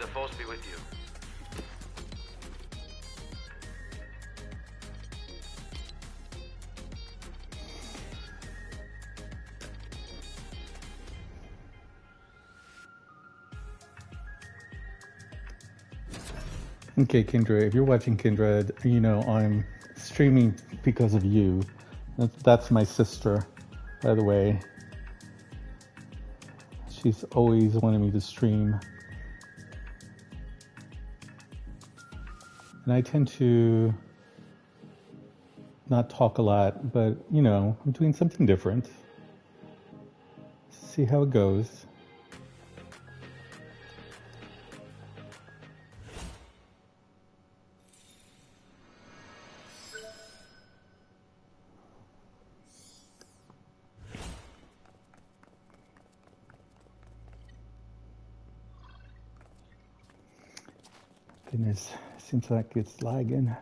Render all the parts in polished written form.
the force be with you. Okay, Kindred, if you're watching Kindred, you know I'm streaming because of you. That's my sister, by the way. She's always wanted me to stream. And I tend to not talk a lot, but, you know, I'm doing something different. See how it goes. Goodness, seems like it's lagging.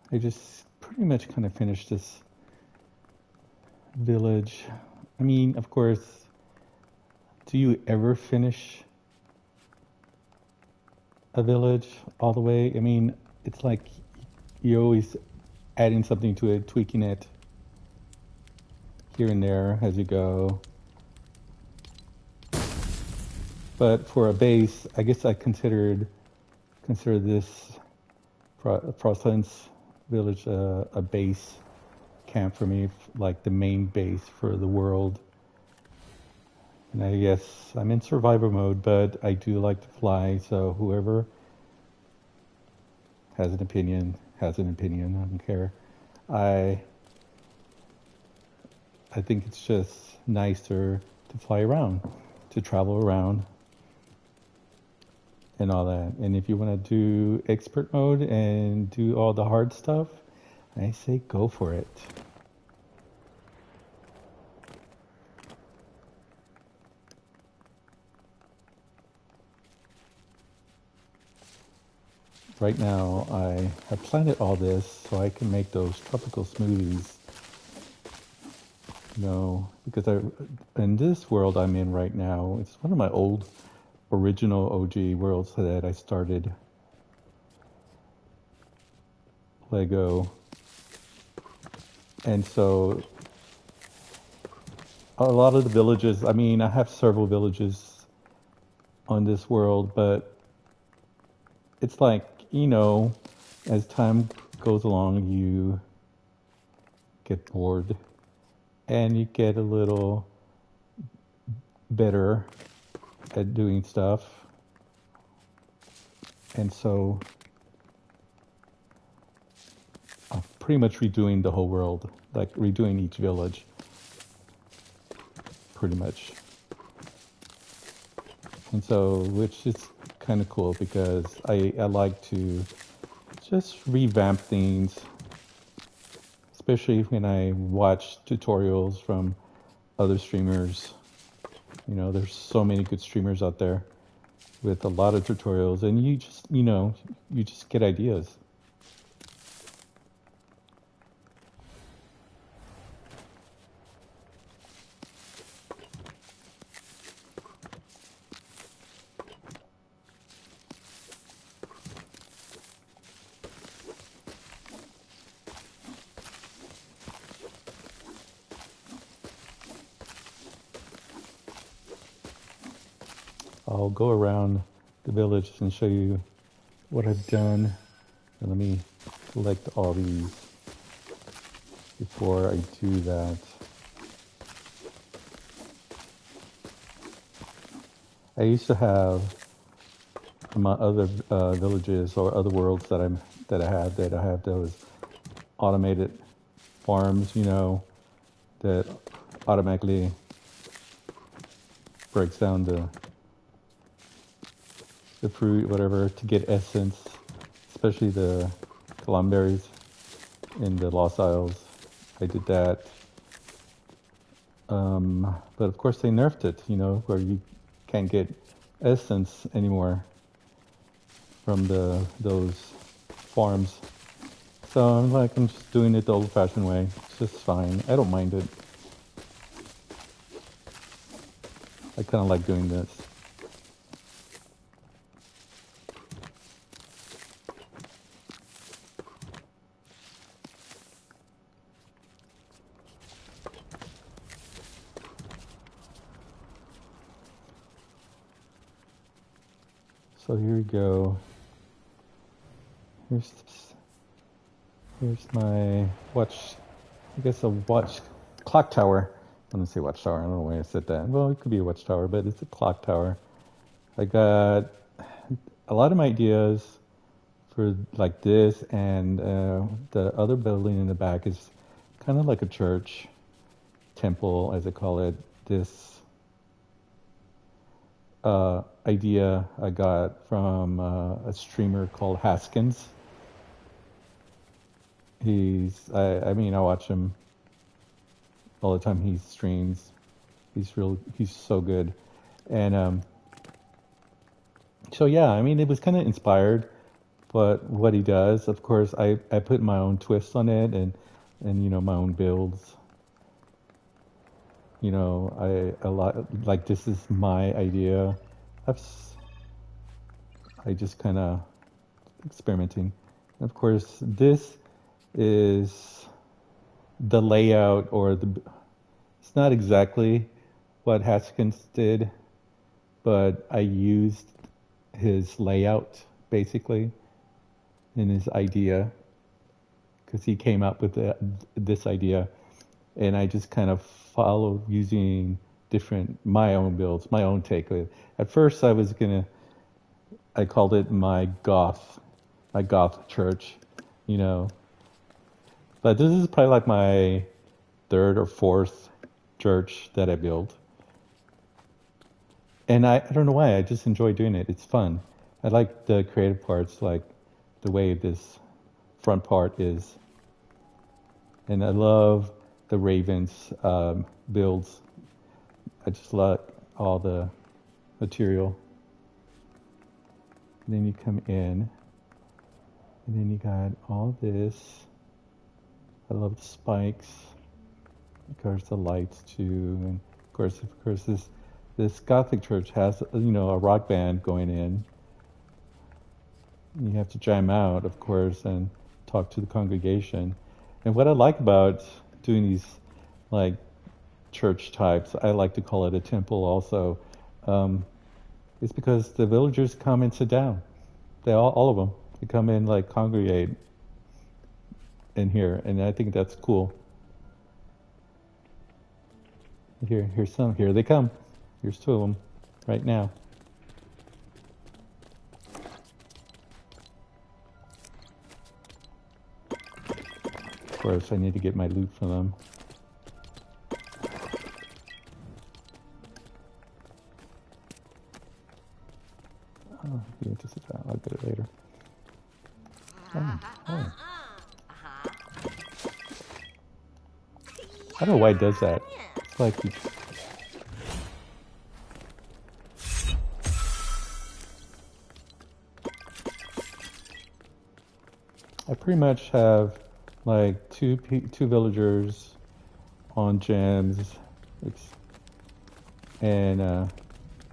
I just pretty much kind of finished this village. I mean, of course, do you ever finish a village all the way? I mean, it's like you're always adding something to it, tweaking it here and there as you go. But for a base, I guess I consider this Frostlands village a base camp for me, like the main base for the world. And I guess I'm in survivor mode, but I do like to fly, so whoever has an opinion has an opinion. I don't care. I think it's just nicer to fly around, to travel around and all that. And if you want to do expert mode and do all the hard stuff, I say go for it. Right now, I have planted all this so I can make those tropical smoothies. You know, because in this world I'm in right now, it's one of my old original OG worlds that I started Lego. And so a lot of the villages, I mean, I have several villages on this world, but it's like, you know, as time goes along, you get bored and you get a little better at doing stuff. And so I'm pretty much redoing the whole world, like redoing each village, pretty much. And so, which is kind of cool because I like to just revamp things, especially when I watch tutorials from other streamers. You know, there's so many good streamers out there with a lot of tutorials, and you just, you know, you just get ideas. I'll go around the village and show you what I've done. And let me select all these before I do that. I used to have my other villages or other worlds that I have those automated farms, you know, that automatically breaks down the fruit, whatever, to get essence, especially the columbberries in the Lost Isles. I did that. But of course they nerfed it, you know, where you can't get essence anymore from those farms. So I'm just doing it the old-fashioned way. It's just fine. I don't mind it. I kind of like doing this. So here we go. Here's my watch. I guess a watch clock tower. I'm gonna say watchtower. I don't know why I said that. Well, it could be a watchtower, but it's a clock tower. I got a lot of my ideas for like this, and the other building in the back is kind of like a church, temple, as I call it. This idea I got from a streamer called Haskins. I mean, I watch him all the time. He streams. He's so good. And so yeah, I mean, it was kind of inspired, but what he does, of course, I put my own twist on it, and my own builds. I a lot like this is my idea. I've I just kind of experimenting. Of course, this is the layout, or it's not exactly what Haskins did, but I used his layout basically in his idea, because he came up with this idea, and I just kind of followed using my own builds, my own take. At first, I called it my goth church, you know. But this is probably like my third or fourth church that I built. And I don't know why, I just enjoy doing it. It's fun. I like the creative parts, like the way this front part is. And I love the Ravens builds. I just love all the material. And then you come in, and then you got all this. I love the spikes. Of course, the lights too, and of course, this Gothic church has a rock band going in. You have to jam out, of course, and talk to the congregation. And what I like about doing these like church types, I like to call it a temple also, is because the villagers come and sit down. They all of them. They come in, like, congregate in here, and I think that's cool. Here's some. Here they come. Here's two of them right now. Of course, I need to get my loot from them. Oh, you need to sit down. I'll get it later. Oh. I don't know why it does that. It's like I pretty much have like two villagers on gems, and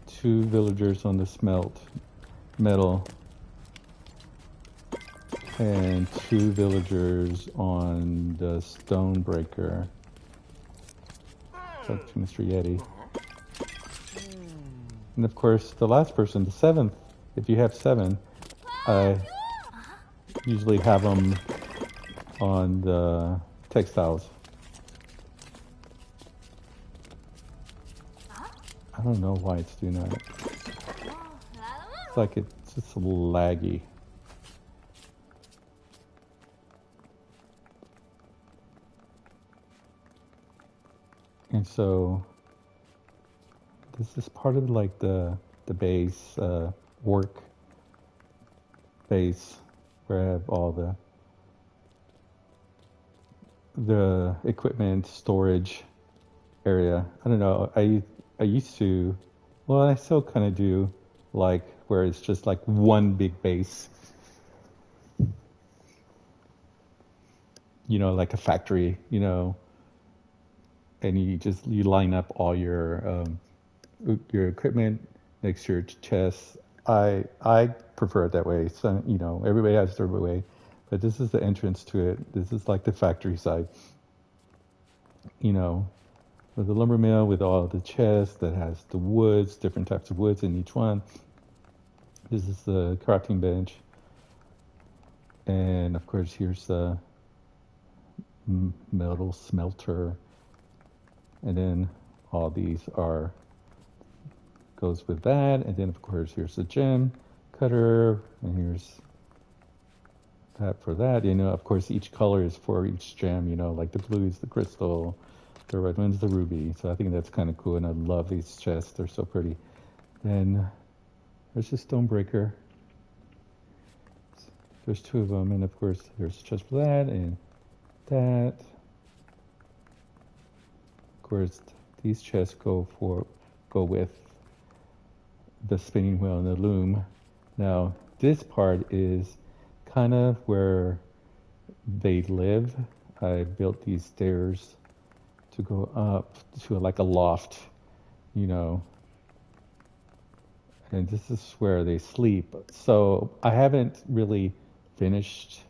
two villagers on the smelt metal, and two villagers on the stonebreaker. Talk to Mr. Yeti. And of course, the last person, the seventh, if you have 7, I usually have them on the textiles. I don't know why it's doing that. It's like it's just a little laggy. And so this is part of like the base work base, where I have all the equipment storage area. I don't know. I used to, well, I still kind of do, like where it's just like one big base. Like a factory, and you line up all your your equipment next to your chest. I prefer it that way. So everybody has their way, but this is the entrance to it. This is like the factory side. You know, with the lumber mill with all the chests that has the woods, different types of woods in each one. This is the crafting bench, and of course here's the metal smelter, and then all these are goes with that, and then of course here's the gem cutter, and here's that for that. Of course each color is for each gem. Like the blue is the crystal, the red one's the ruby. So I think that's kind of cool, and I love these chests. They're so pretty. Then there's a stonebreaker. There's two of them, and of course there's a chest for that and that. Of course, these chests go with the spinning wheel and the loom. Now, this part is kind of where they live. I built these stairs to go up to like a loft, and this is where they sleep. So I haven't really finished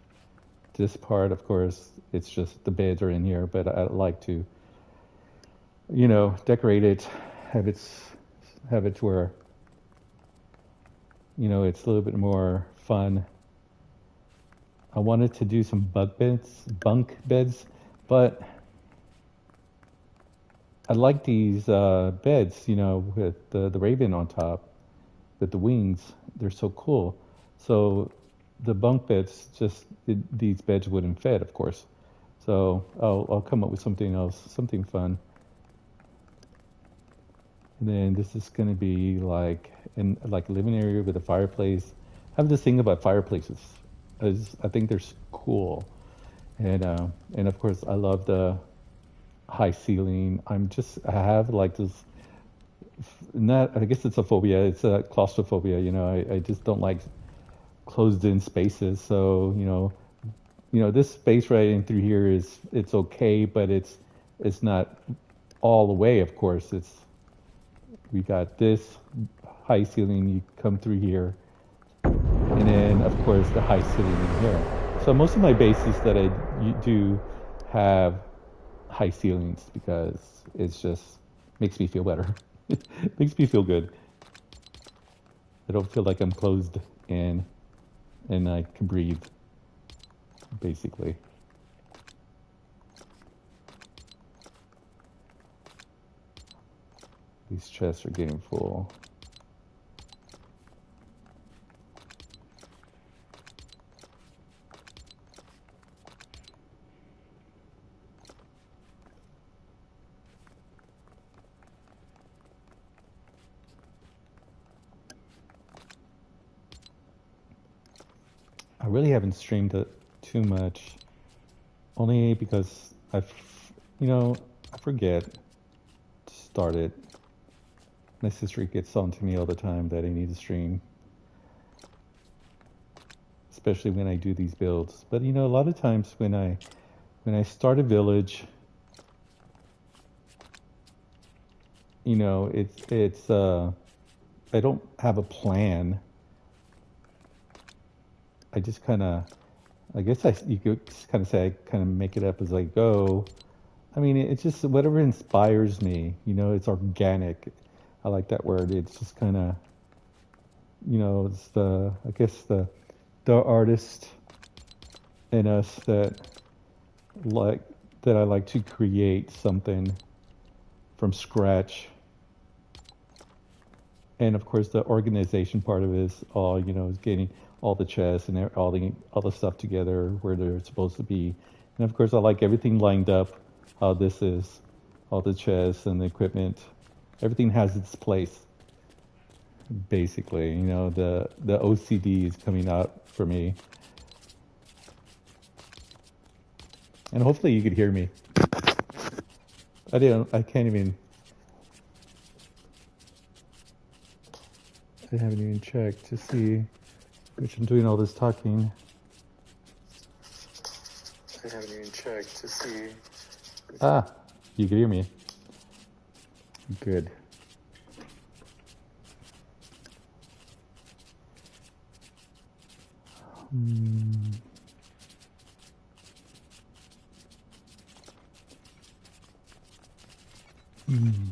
this part. Of course, it's just the beds are in here, but I like to, decorate it, have it where, it's a little bit more fun. I wanted to do some bunk beds, but I like these beds, with the raven on top, with the wings. They're so cool. So the bunk beds, these beds wouldn't fit, of course. So I'll come up with something else, something fun. And then this is going to be like a living area with a fireplace. I have this thing about fireplaces. I think they're cool, and of course I love the high ceiling. I have like this. Not, I guess it's a phobia. It's a claustrophobia. I just don't like closed-in spaces. So this space right in through here it's okay, but it's not all the way. Of course, we got this high ceiling. You come through here, and then of course the high ceiling in here. So most of my bases that I do have high ceilings because it's just makes me feel better. It makes me feel good. I don't feel like I'm closed in, and I can breathe, basically. These chests are getting full. I really haven't streamed it too much, only because I forget to start it. My sister gets on to me all the time that I need to stream, especially when I do these builds. But a lot of times when I start a village, it's I don't have a plan. I just kind of, I guess you could kind of say I kind of make it up as I go. I mean, it's just whatever inspires me. It's organic. I like that word. It's just kind of, it's I guess the artist in us like, that I like to create something from scratch. And of course, the organization part of it is all, is getting all the chests and all the stuff together where they're supposed to be. And of course, I like everything lined up. How this is, all the chests and the equipment, everything has its place. Basically, the OCD is coming out for me, and hopefully you could hear me. I can't even. I haven't even checked to see which I'm doing all this talking. I haven't even checked to see. Ah, you can hear me. Good. Mm, mm.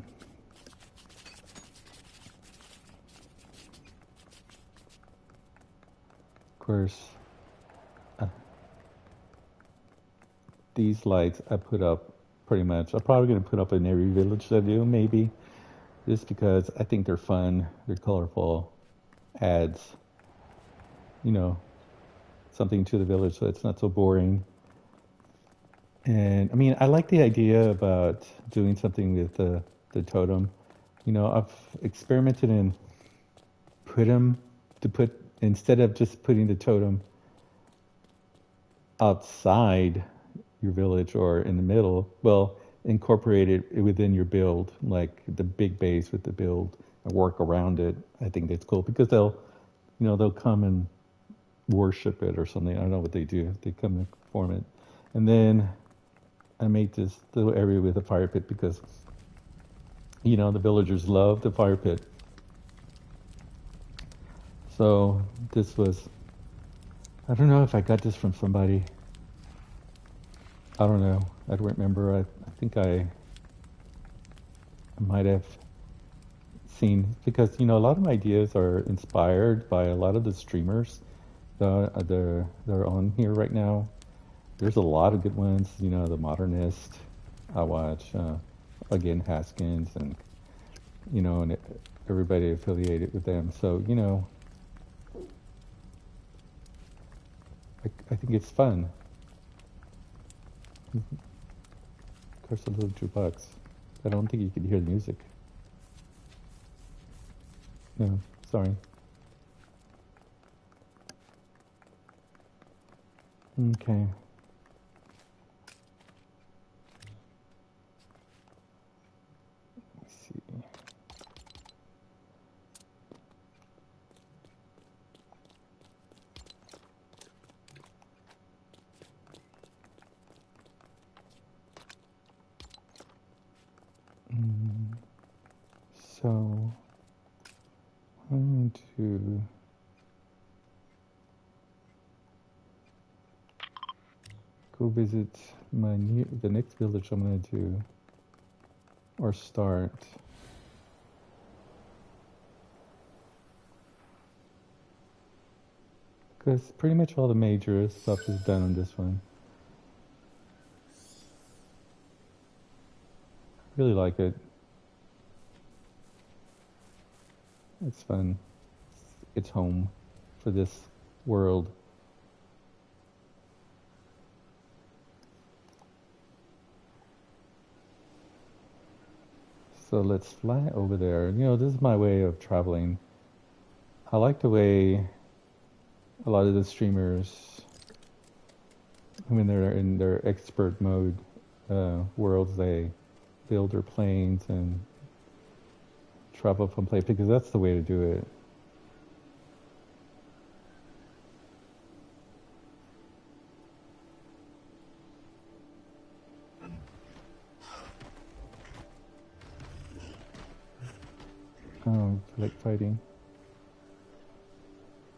Of course, uh, these lights I put up pretty much. I'm probably gonna put up in every village I do, maybe, just because I think they're fun. They're colorful. Adds, you know, something to the village, so it's not so boring. And I mean, I like the idea about doing something with the totem. I've experimented and put them to put instead of just putting the totem outside your village or in the middle, well, incorporate it within your build, like the big base with the build and work around it. I think that's cool because they'll come and worship it or something. I don't know what they do. They come and form it. And then I made this little area with a fire pit because, the villagers love the fire pit. So this was, I don't know if I got this from somebody. I don't know. I don't remember. I think I might have seen, because, a lot of my ideas are inspired by a lot of the streamers that are on here right now. There's a lot of good ones, the Modernist. I watch, again, Haskins and everybody affiliated with them. So, I think it's fun. Of course, a little jukebox. I don't think you can hear the music. No, sorry. Okay. Let's see. Mm, so I'm going to go visit the next village I'm going to do or start. Because pretty much all the major stuff is done on this one. Really like it. It's fun. It's home for this world. So let's fly over there. This is my way of traveling. I like the way a lot of the streamers, when they're in their expert mode worlds, they build their planes and travel from place because that's the way to do it. Oh, I like fighting.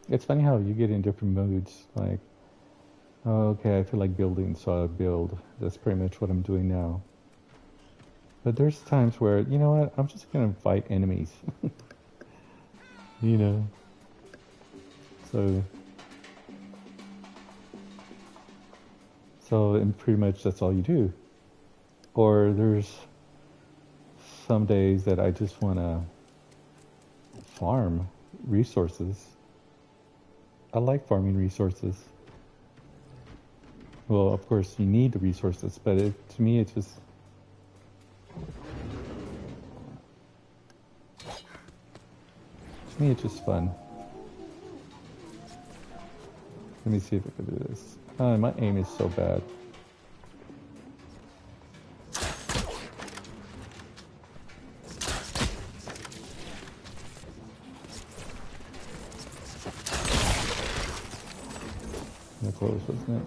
It's funny how you get in different moods. Like, oh, okay, I feel like building, so I build. That's pretty much what I'm doing now. But there's times where, you know what, I'm just gonna fight enemies. you know. So, and pretty much that's all you do. Or there's some days that I just wanna farm resources. I like farming resources. Well, of course, you need the resources, but to me, it's just fun. Let me see if I can do this. My aim is so bad. Close, wasn't it?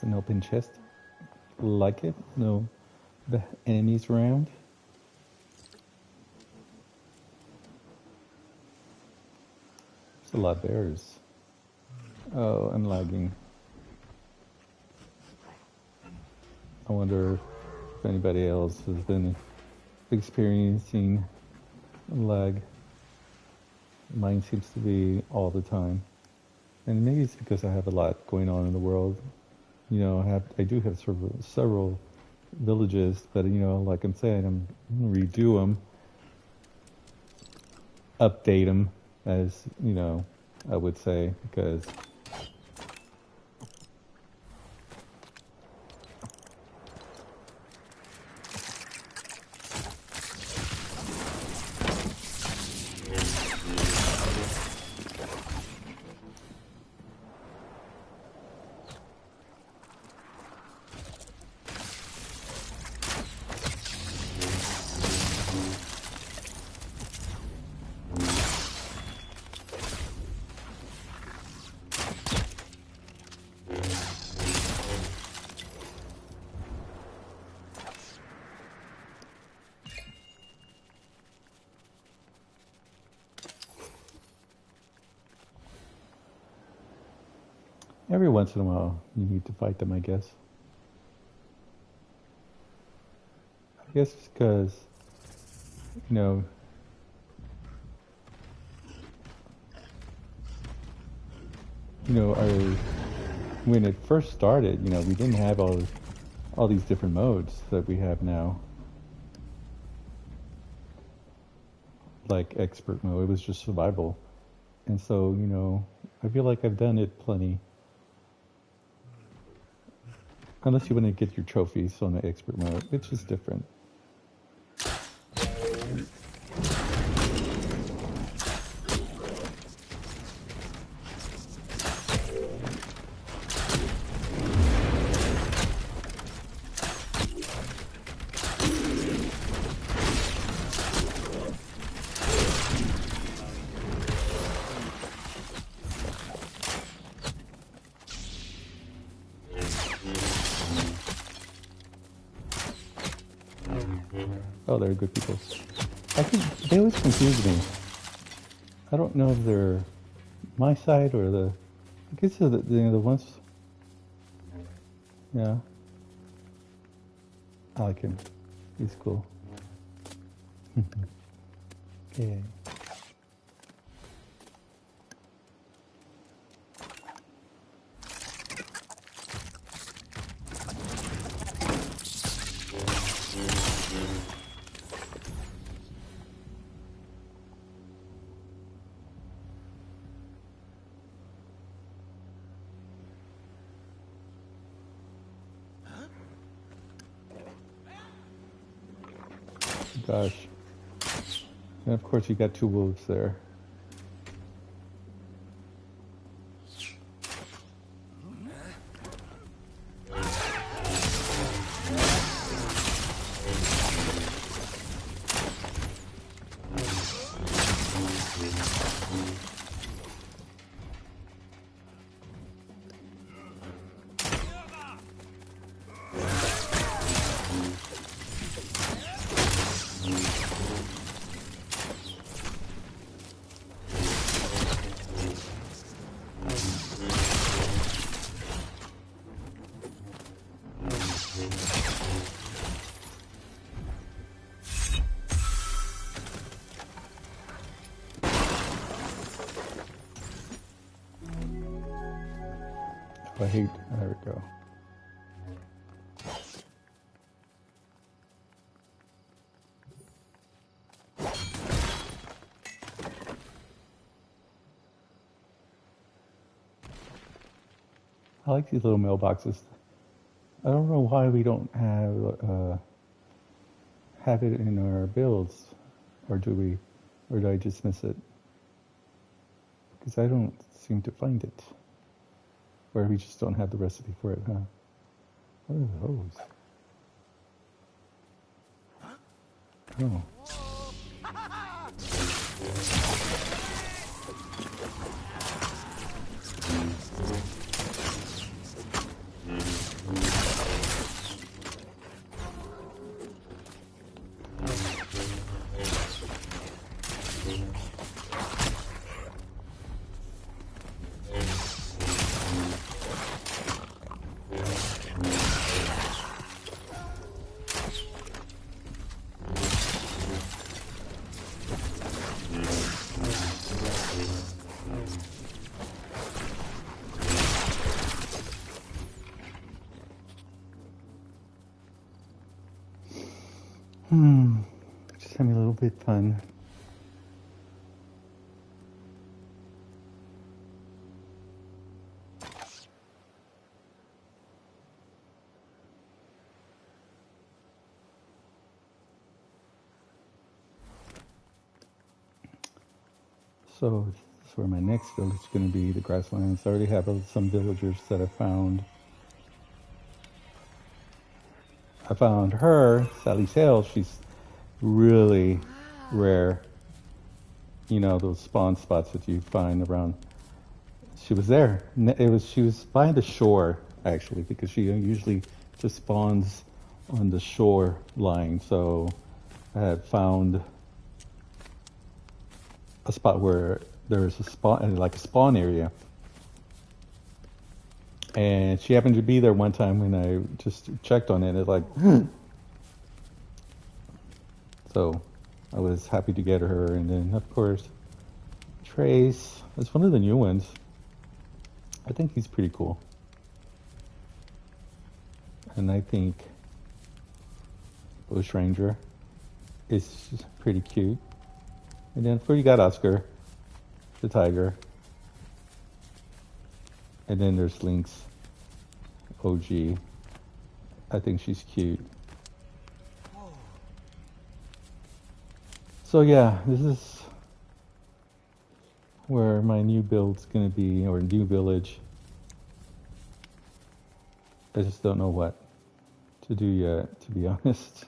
an open chest. Like it. No enemies around. There's a lot of bears. Oh, I'm lagging. I wonder if anybody else has been experiencing lag. Mine seems to be all the time. And maybe it's because I have a lot going on in the world. You know, I do have several villages, but you know, like I'm saying, I'm gonna redo them, update them, as you know, I would say, because every once in a while you need to fight them, I guess. I guess it's because, you know, when it first started, you know, we didn't have all these different modes that we have now. Like expert mode, it was just survival. And so, you know, I feel like I've done it plenty. Unless you want to get your trophies on the expert mode, which is different. Oh, they're good people. I think they always confuse me. I don't know if they're my side or the. I guess they're the ones. Yeah. I like him. He's cool. Okay. Gosh. And of course you got two wolves there. I hate. There we go. I like these little mailboxes. I don't know why we don't have it in our builds, or do we, or do I just miss it? Because I don't seem to find it. Or we just don't have the recipe for it, huh? What are those? Oh. Hmm. Just having a little bit fun. So this is where my next village is going to be, the grasslands. I already have some villagers that I found. I found her, Sally Sales. She's really rare. You know, those spawn spots that you find around. She was there. She was by the shore actually, because she usually just spawns on the shore line. So I had found a spot where there's a spawn, like a spawn area, and she happened to be there one time when I just checked on it. It's like, so I was happy to get her, and then of course Trace is one of the new ones. I think he's pretty cool, and I think Bush Ranger is pretty cute. And then of course you got Oscar, the tiger, and then there's Lynx, OG. I think she's cute. So yeah, this is where my new build's gonna be, or new village. I just don't know what to do yet, to be honest.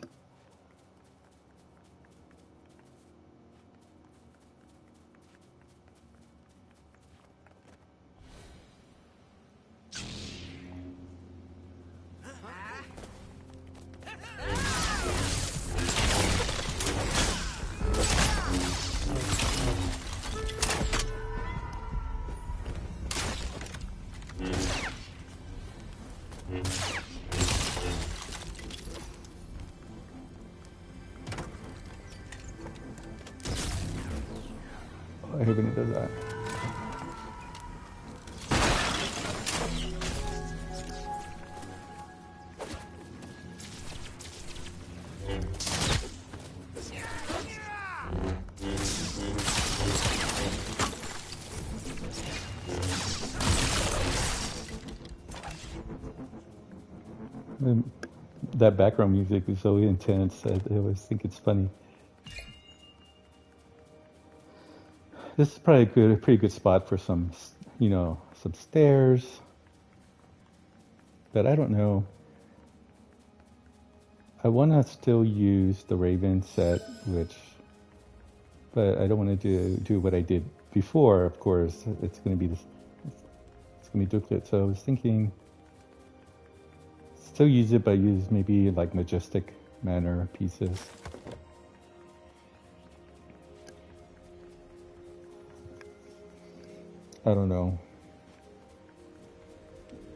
I hate when it does that. And that background music is so intense. I always think it's funny. This is probably a pretty good spot for some, some stairs. But I don't know. I want to still use the Raven set, but I don't want to do what I did before. Of course, it's going to be it's going to be duplicate. So I was thinking, still use it, but use maybe like majestic manor pieces. I don't know.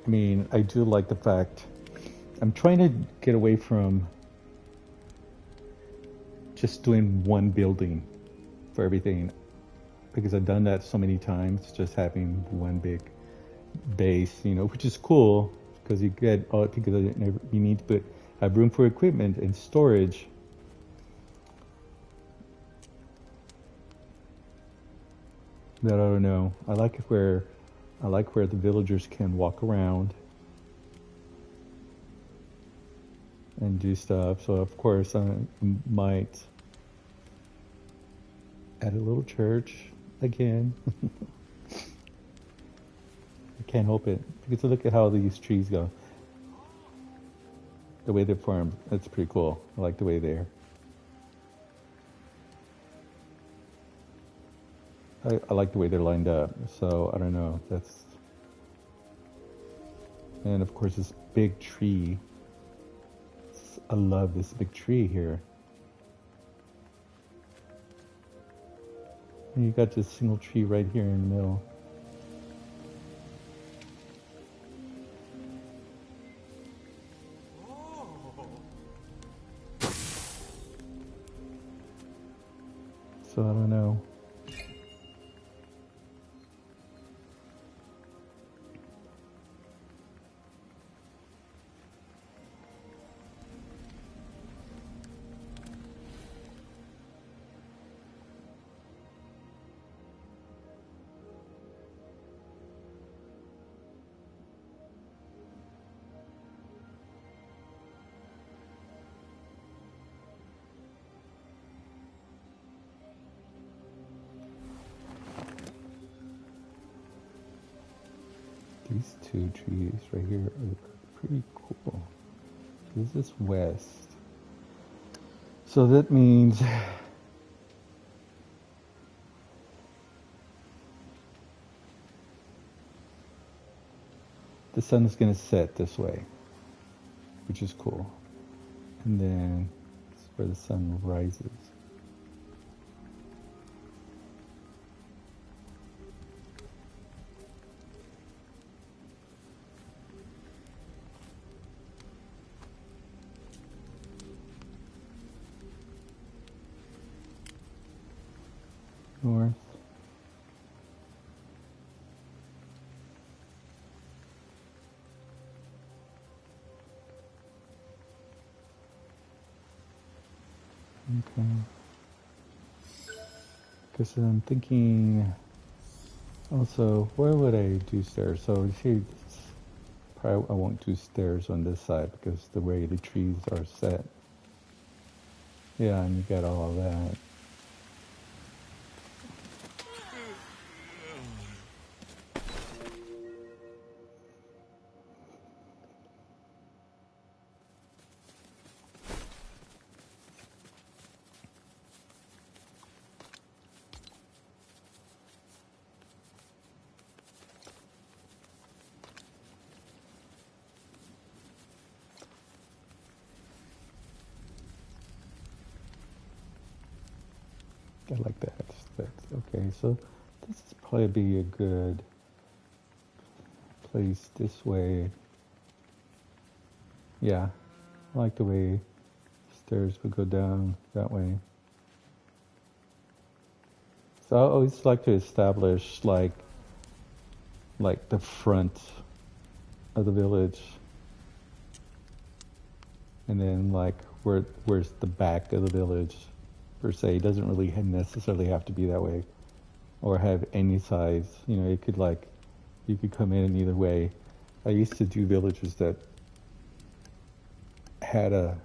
I mean, I do like the fact I'm trying to get away from just doing one building for everything, because I've done that so many times, just having one big base, which is cool because you get because you need to have room for equipment and storage. But I don't know. I like where the villagers can walk around and do stuff. So of course I might add a little church again. I can't help it, because look at how these trees go. The way they're formed, that's pretty cool. I like the way they're. I like the way they're lined up. So I don't know. And of course this big tree. I love this big tree here. And you got this single tree right here in the middle. So I don't know. These two trees right here are pretty cool. This is west. So that means the sun is going to set this way, which is cool. And then it's where the sun rises. North. Okay. Because I'm thinking also, where would I do stairs? So you see, probably I won't do stairs on this side because the way the trees are set. Yeah, and you got all of that. I like that. That's okay. So this is probably be a good place this way. Yeah, I like the way stairs would go down that way. So I always like to establish like the front of the village, and then like where's the back of the village per se. It doesn't really necessarily have to be that way or have any size. You know, it could like you could come in either way. I used to do villages that had a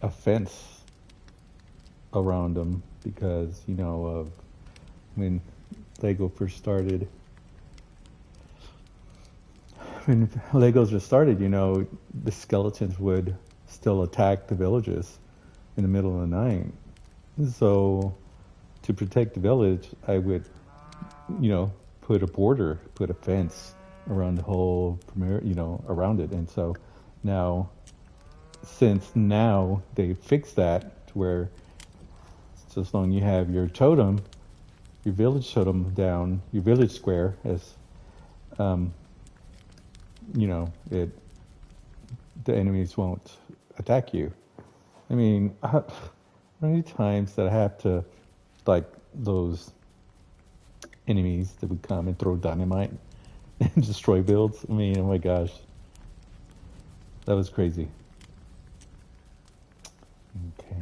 fence around them because, you know, of when Lego first started. When Legos just started, you know, the skeletons would still attack the villages in the middle of the night. So to protect the village, I would, you know, put a fence around the whole, you know, around it. And so now, since now they fixed that to where so as long as you have your totem, your village totem down, your village square, as you know, the enemies won't attack you. I mean, how many times that I have to, like, those enemies that would come and throw dynamite and destroy builds? I mean, oh my gosh. That was crazy. Okay.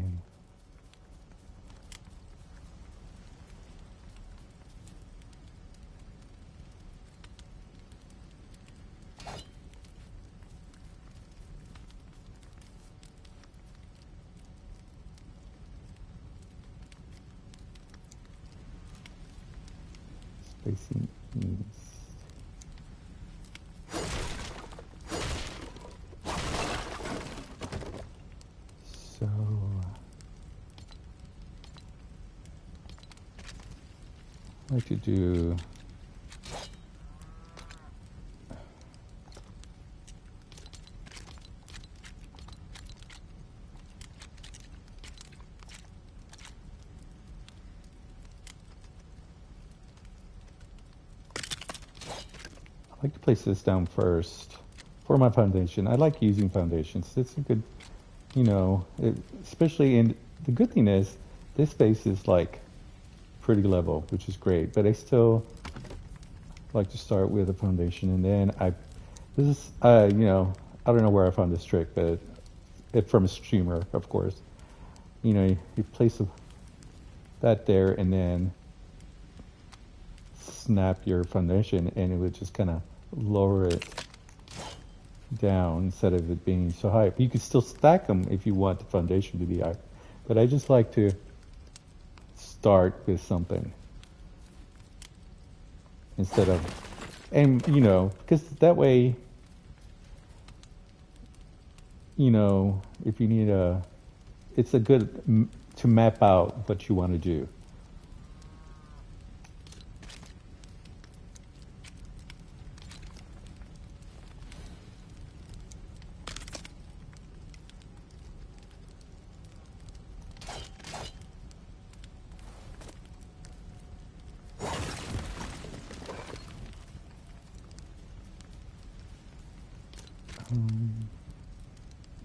Spacing east. So I like to do I like to place this down first for my foundation. I like using foundations. It's a good, you know, especially in the good thing is this space is like pretty level, which is great. But I still like to start with a foundation, and then this is, you know, I don't know where I found this trick, but from a streamer, of course. You know, you place that there, and then snap your foundation, and it would just kind of lower it down instead of it being so high. You could still stack them if you want the foundation to be high, but I just like to start with something instead of And because that way, if you need it's a good to map out what you want to do.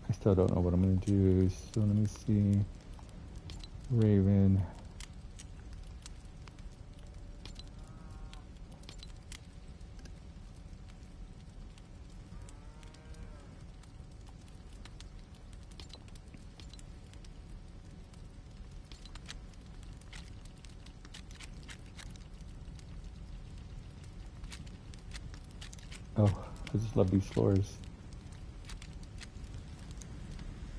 I still don't know what I'm going to do, so let me see. Raven. Oh, I just love these floors.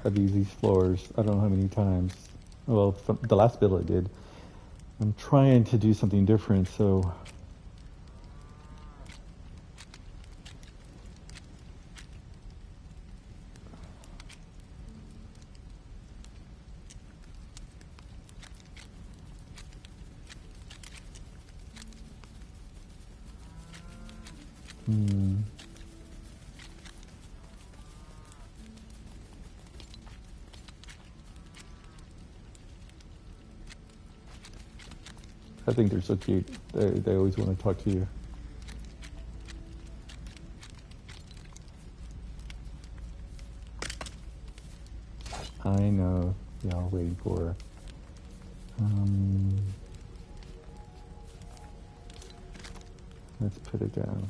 I've used these floors I don't know how many times. Well, from the last build I did. I'm trying to do something different, so I think they're so cute. They always want to talk to you. I know. Y'all waiting for. Let's put it down.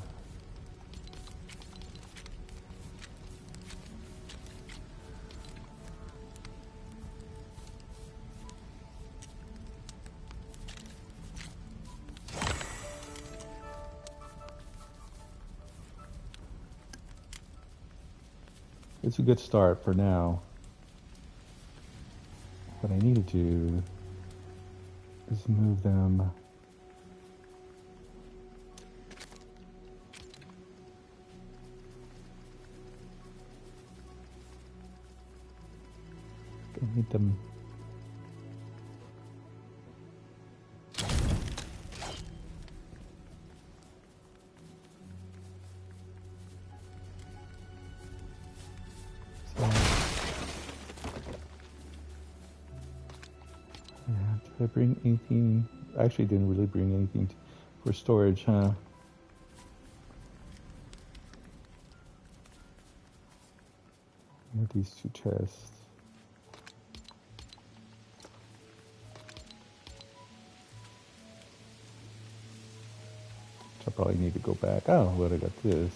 It's a good start for now. What I need to do is move them. I need them. Did I bring anything? I actually didn't really bring anything for storage, huh? I have these two chests. I probably need to go back. Oh, but I got this.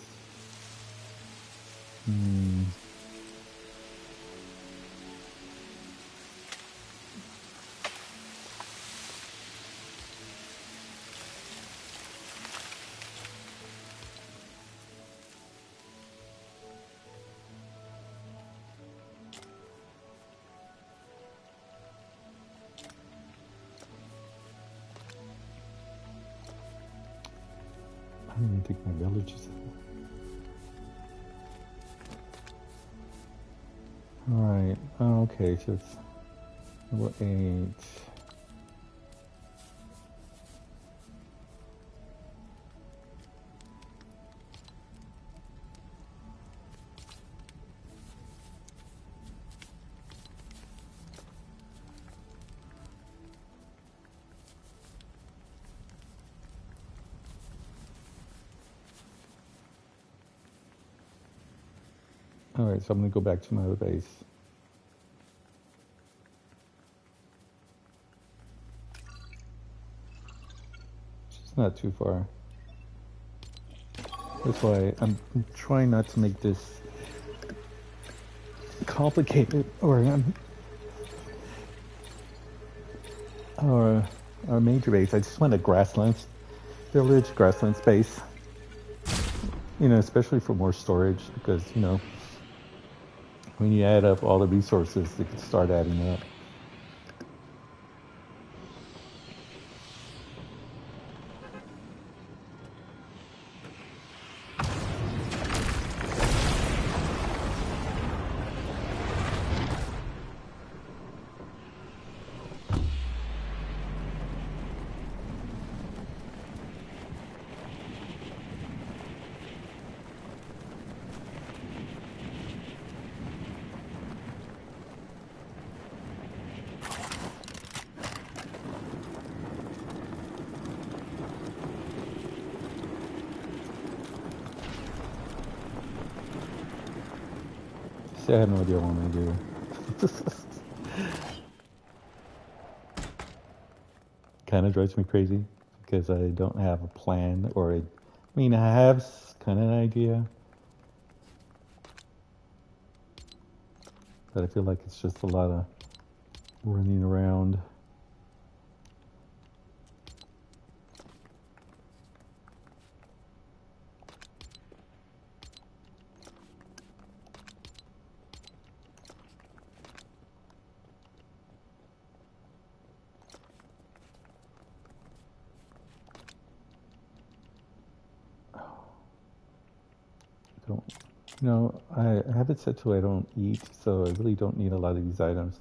I don't even think my village is. Alright, okay, so it's level 8. Alright, so I'm gonna go back to my other base. It's not too far. That's why I'm trying not to make this complicated, or a major base. I just want a grassland village, grassland space. Especially for more storage, because when you add up all the resources, they can start adding up. Honestly, I have no idea what I'm gonna do. Kind of drives me crazy because I don't have a plan or I mean, I have kind of an idea, but I feel like it's just a lot of running around. I don't, I have it set to I don't eat, so I really don't need a lot of these items.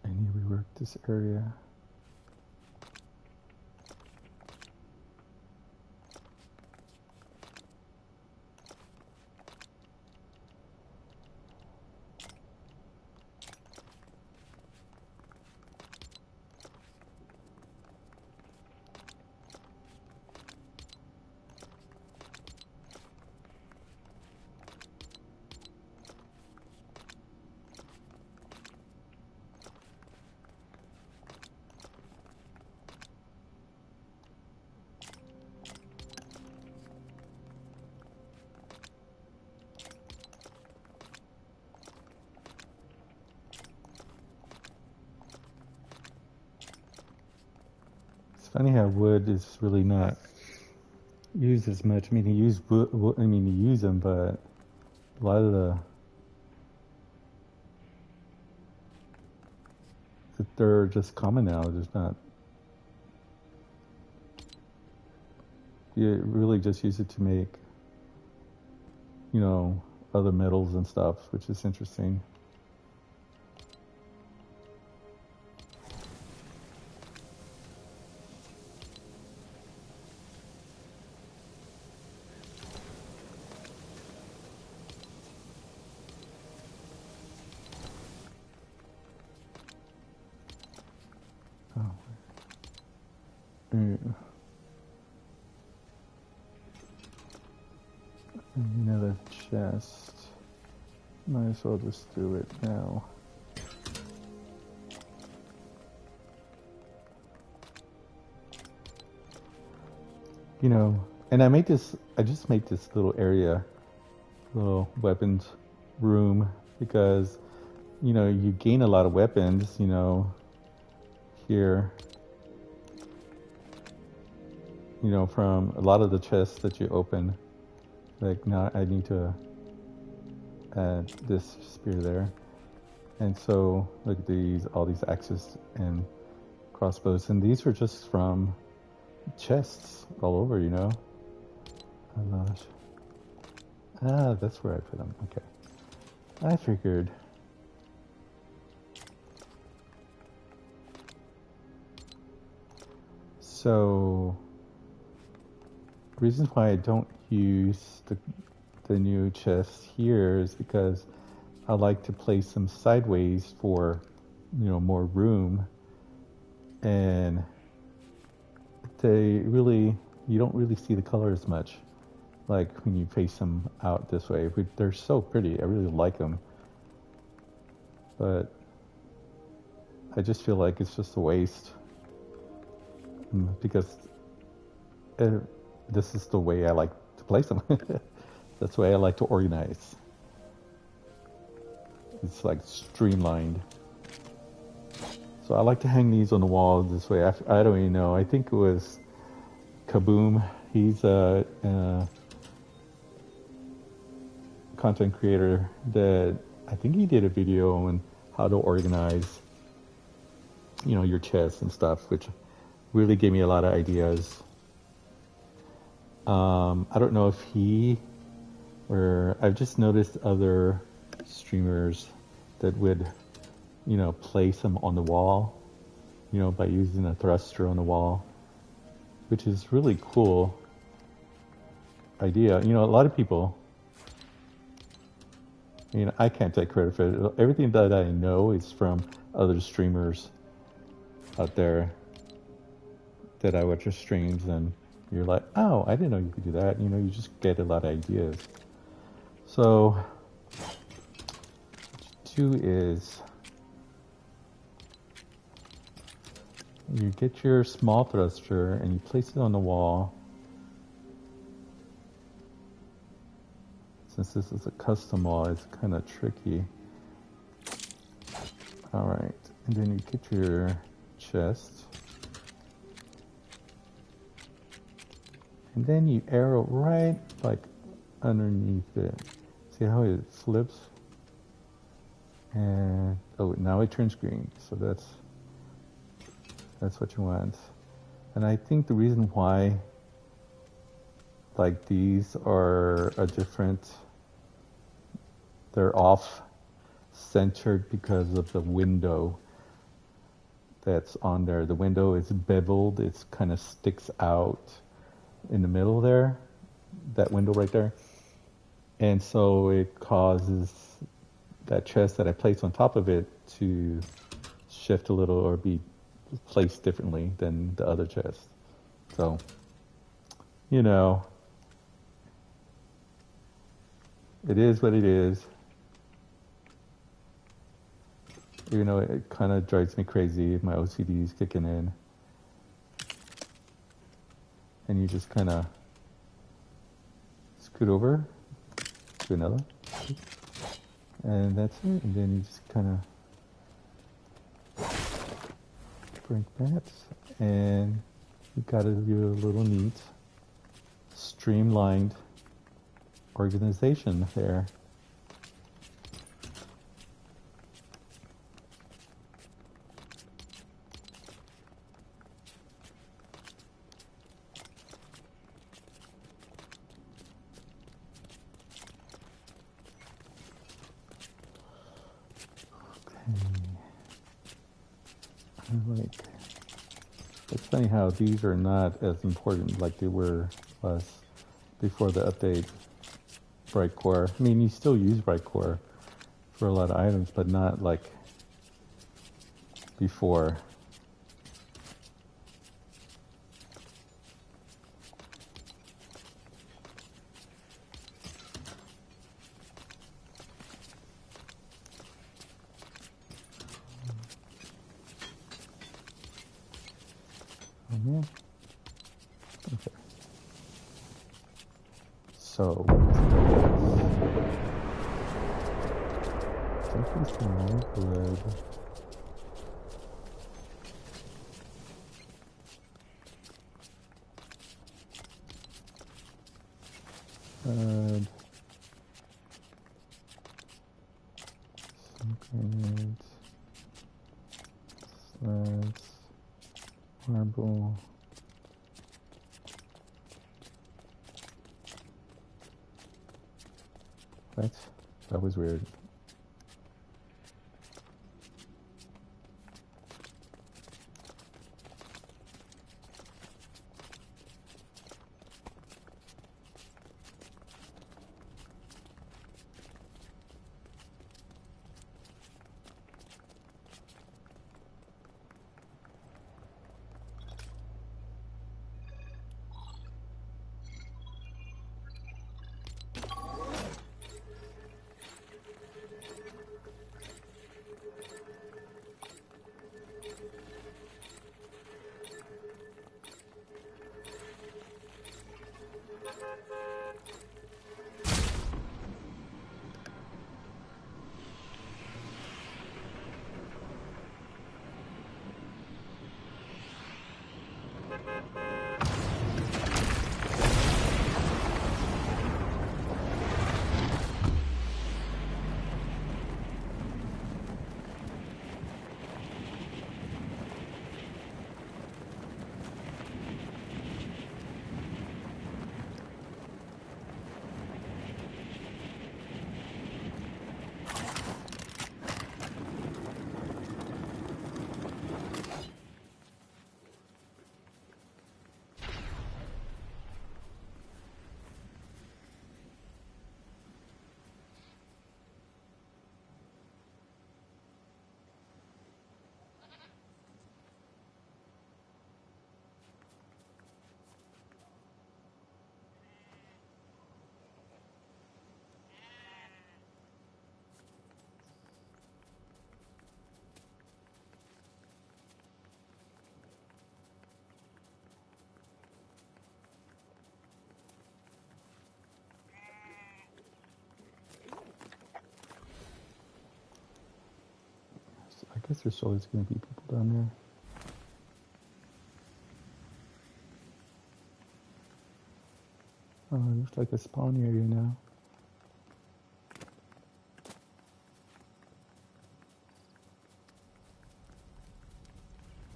I need to rework this area. It's funny how wood is really not used as much. I mean, you use wood, I mean, you use them, but a lot of they're just common now. There's not. You really just use it to make, you know, other metals and stuff, which is interesting. Oh. Another chest. Might as well just do it now. You know, and I just made this little area, little weapons room, because, you know, you gain a lot of weapons, you know, here, you know, from a lot of the chests that you open. Like now I need to add this spear there. And so look at these, all these axes and crossbows, and these were just from chests all over, you know. Oh gosh. Ah, that's where I put them. Okay. I figured. So, reasons why I don't use the new chest here is because I like to place them sideways for, you know, more room, and they really, you don't really see the color as much, like when you face them out this way. They're so pretty. I really like them, but I just feel like it's just a waste because this is the way I like to place them. That's the way I like to organize. It's like streamlined. So I like to hang these on the wall this way. I don't even know. I think it was Kaboom. He's a content creator that I think he did a video on how to organize your chest and stuff, which really gave me a lot of ideas. I don't know if he or I've just noticed other streamers that would, place them on the wall, by using a thruster on the wall, which is really cool idea. A lot of people, I can't take credit for it. Everything that I know is from other streamers out there that I watch their streams, and you're like, oh, I didn't know you could do that. You just get a lot of ideas. So, what you do is you get your small thruster and you place it on the wall. Since this is a custom wall, it's kind of tricky. Alright, and then you get your chest. And then you arrow right like underneath it. See how it flips? And oh, now it turns green. So that's what you want. And I think the reason why like these are a different, they're off centered because of the window that's on there. The window is beveled, it's kind of sticks out in the middle there, that window right there. And so it causes that chest that I placed on top of it to shift a little or be placed differently than the other chest. So, it is what it is. Even though it kind of drives me crazy if my OCD is kicking in. And you just kind of scoot over to another. And that's it. And then you just kind of break that. And you got to do a little neat, streamlined organization there. It's funny how these are not as important like they were before the update. Bright Core. I mean, you still use Bright Core for a lot of items, but not like before. Okay. So, take this one, good. Good. Second. Sleds. Marble. What? That was weird. guess there's always going to be people down there. Oh, it looks like a spawn area now.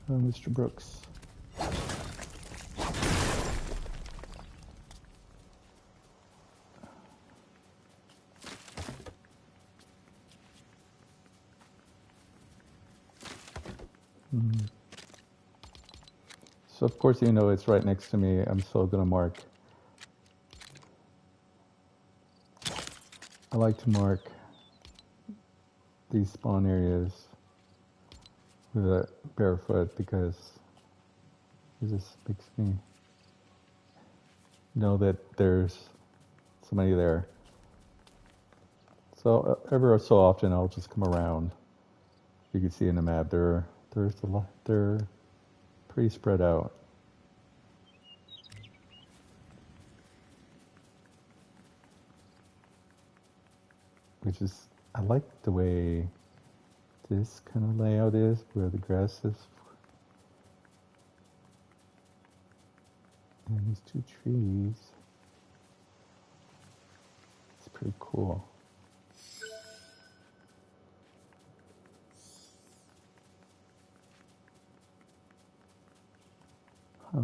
Oh, Mr. Brooks. So of course, even though it's right next to me, I'm still going to mark. I like to mark these spawn areas with a barefoot because it just makes me know that there's somebody there. So ever so often, I'll just come around. You can see in the map, they're pretty spread out. Which is, I like the way this kind of layout is, where the grass is. And these two trees. It's pretty cool. Huh.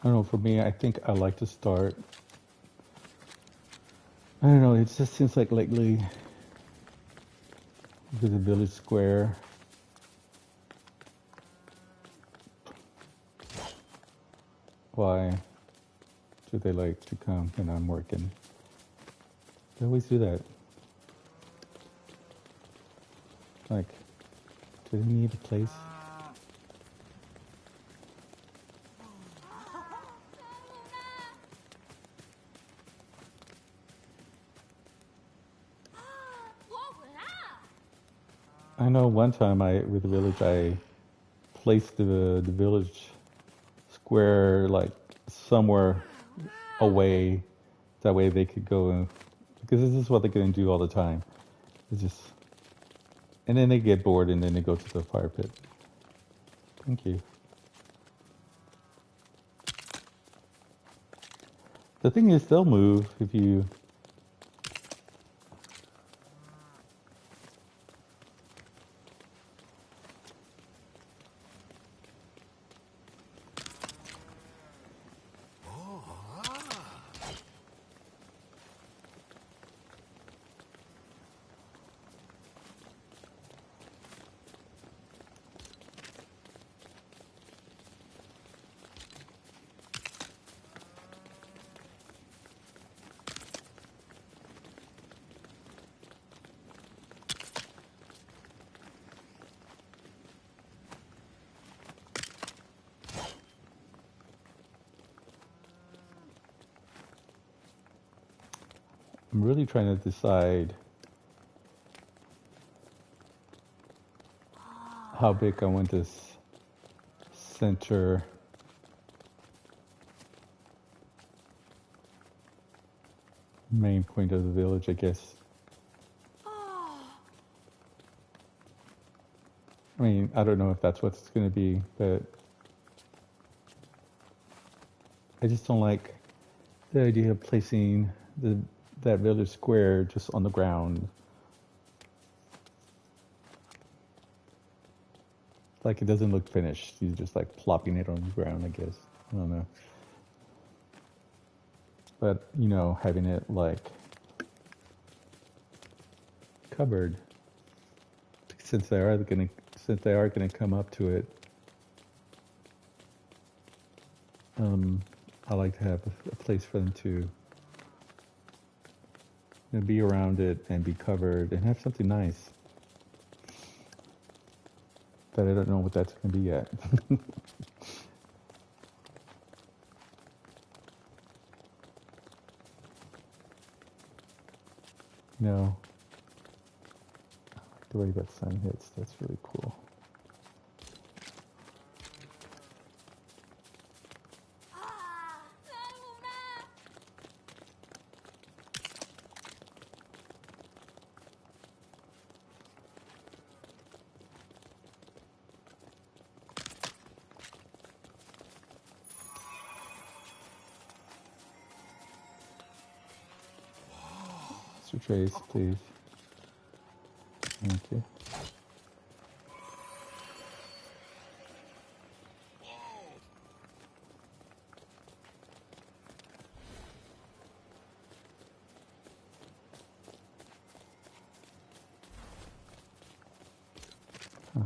don't know, for me, I think I like to start. I don't know, it just seems like lately, because the village square, why do they like to come when I'm working? They always do that. Like, do they need a place? I know one time with the village, I placed the village square like somewhere away. That way they could go because this is what they're going to do all the time. It's just, and then they get bored and then they go to the fire pit. Thank you. The thing is, they'll move if you. I'm really trying to decide how big I want this center main point of the village, I guess. I mean, I don't know if that's what it's going to be, but I just don't like the idea of placing that village square just on the ground. Like it doesn't look finished. You're just like plopping it on the ground, I guess. I don't know. But, you know, having it like covered, since they are gonna come up to it, I like to have a place for them to, you know, be around it and be covered and have something nice. But I don't know what that's gonna be yet. No. The way that sun hits, that's really cool. Mr. Trace, please. Thank you. Huh.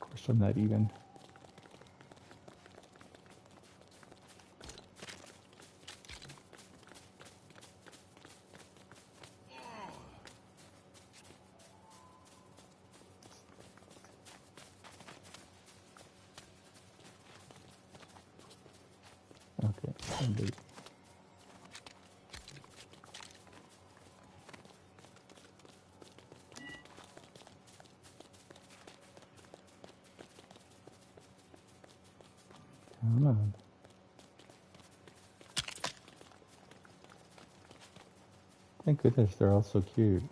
Of course, I'm not even. Okay, indeed. Come on. Thank goodness they're all so cute.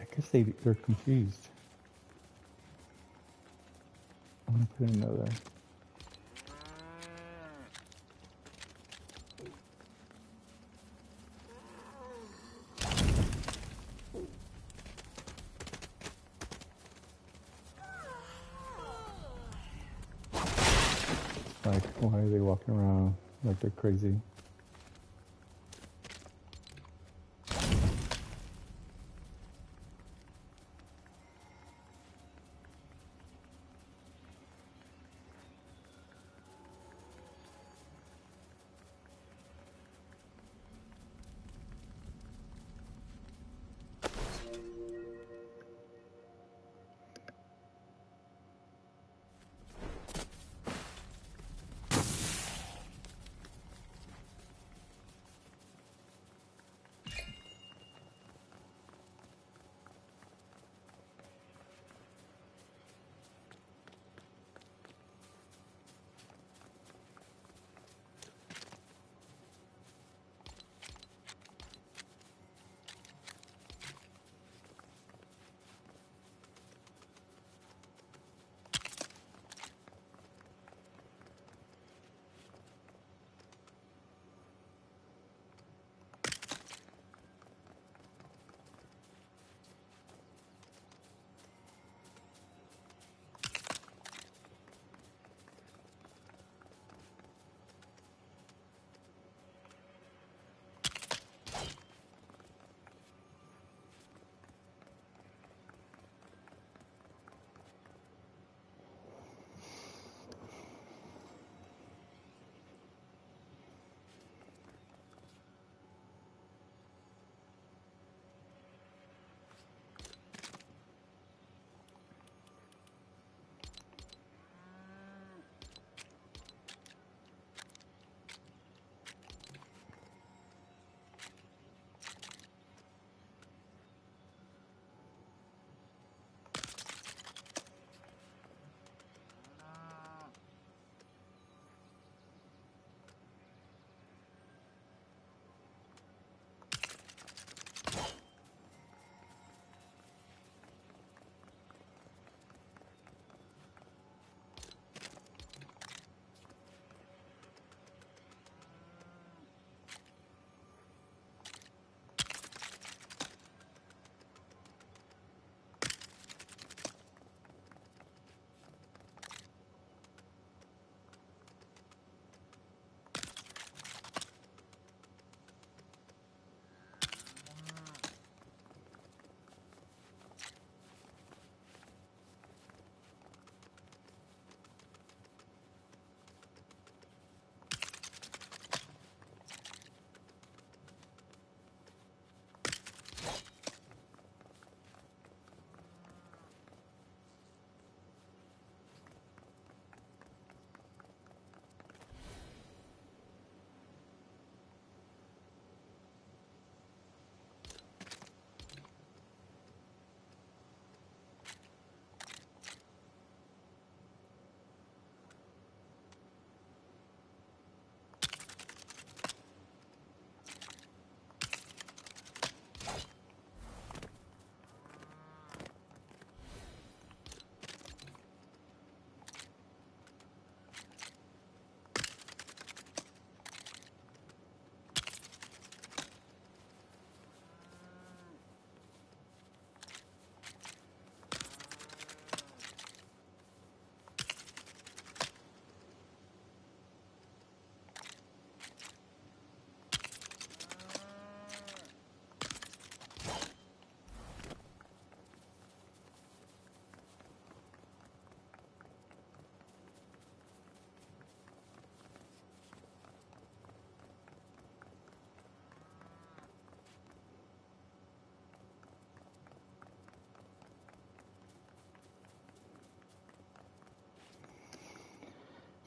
I guess they're confused. I'm gonna put another. Like, why are they walking around like they're crazy?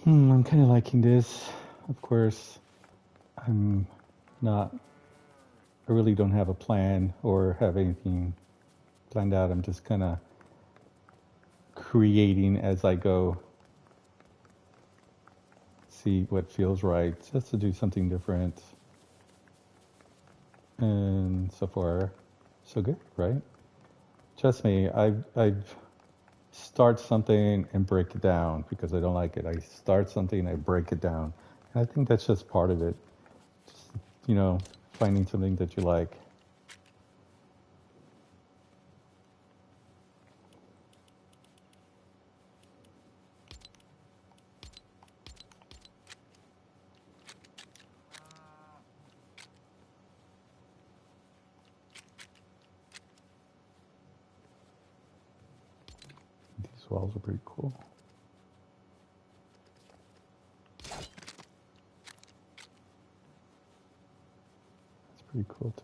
I'm kind of liking this. Of course, I'm not, I really don't have a plan or have anything planned out. I'm just kind of creating as I go, see what feels right, just to do something different. And so far, so good, right? Trust me, I've start something and break it down because I don't like it. I start something and I break it down. And I think that's just part of it. Just, you know, finding something that you like. These walls are pretty cool. That's pretty cool too.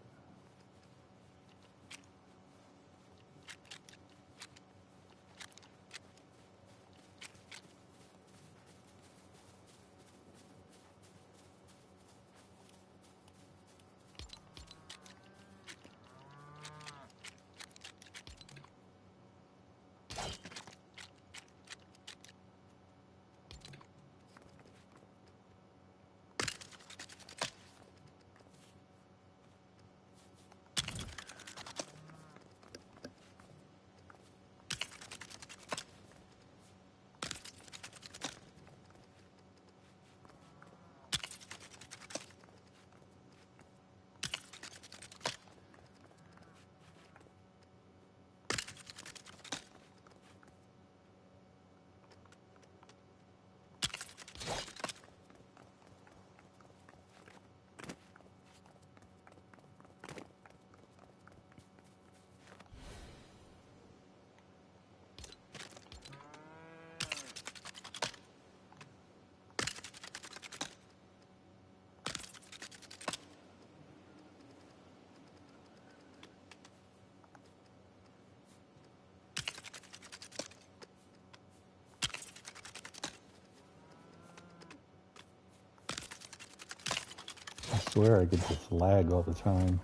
I swear I get this lag all the time.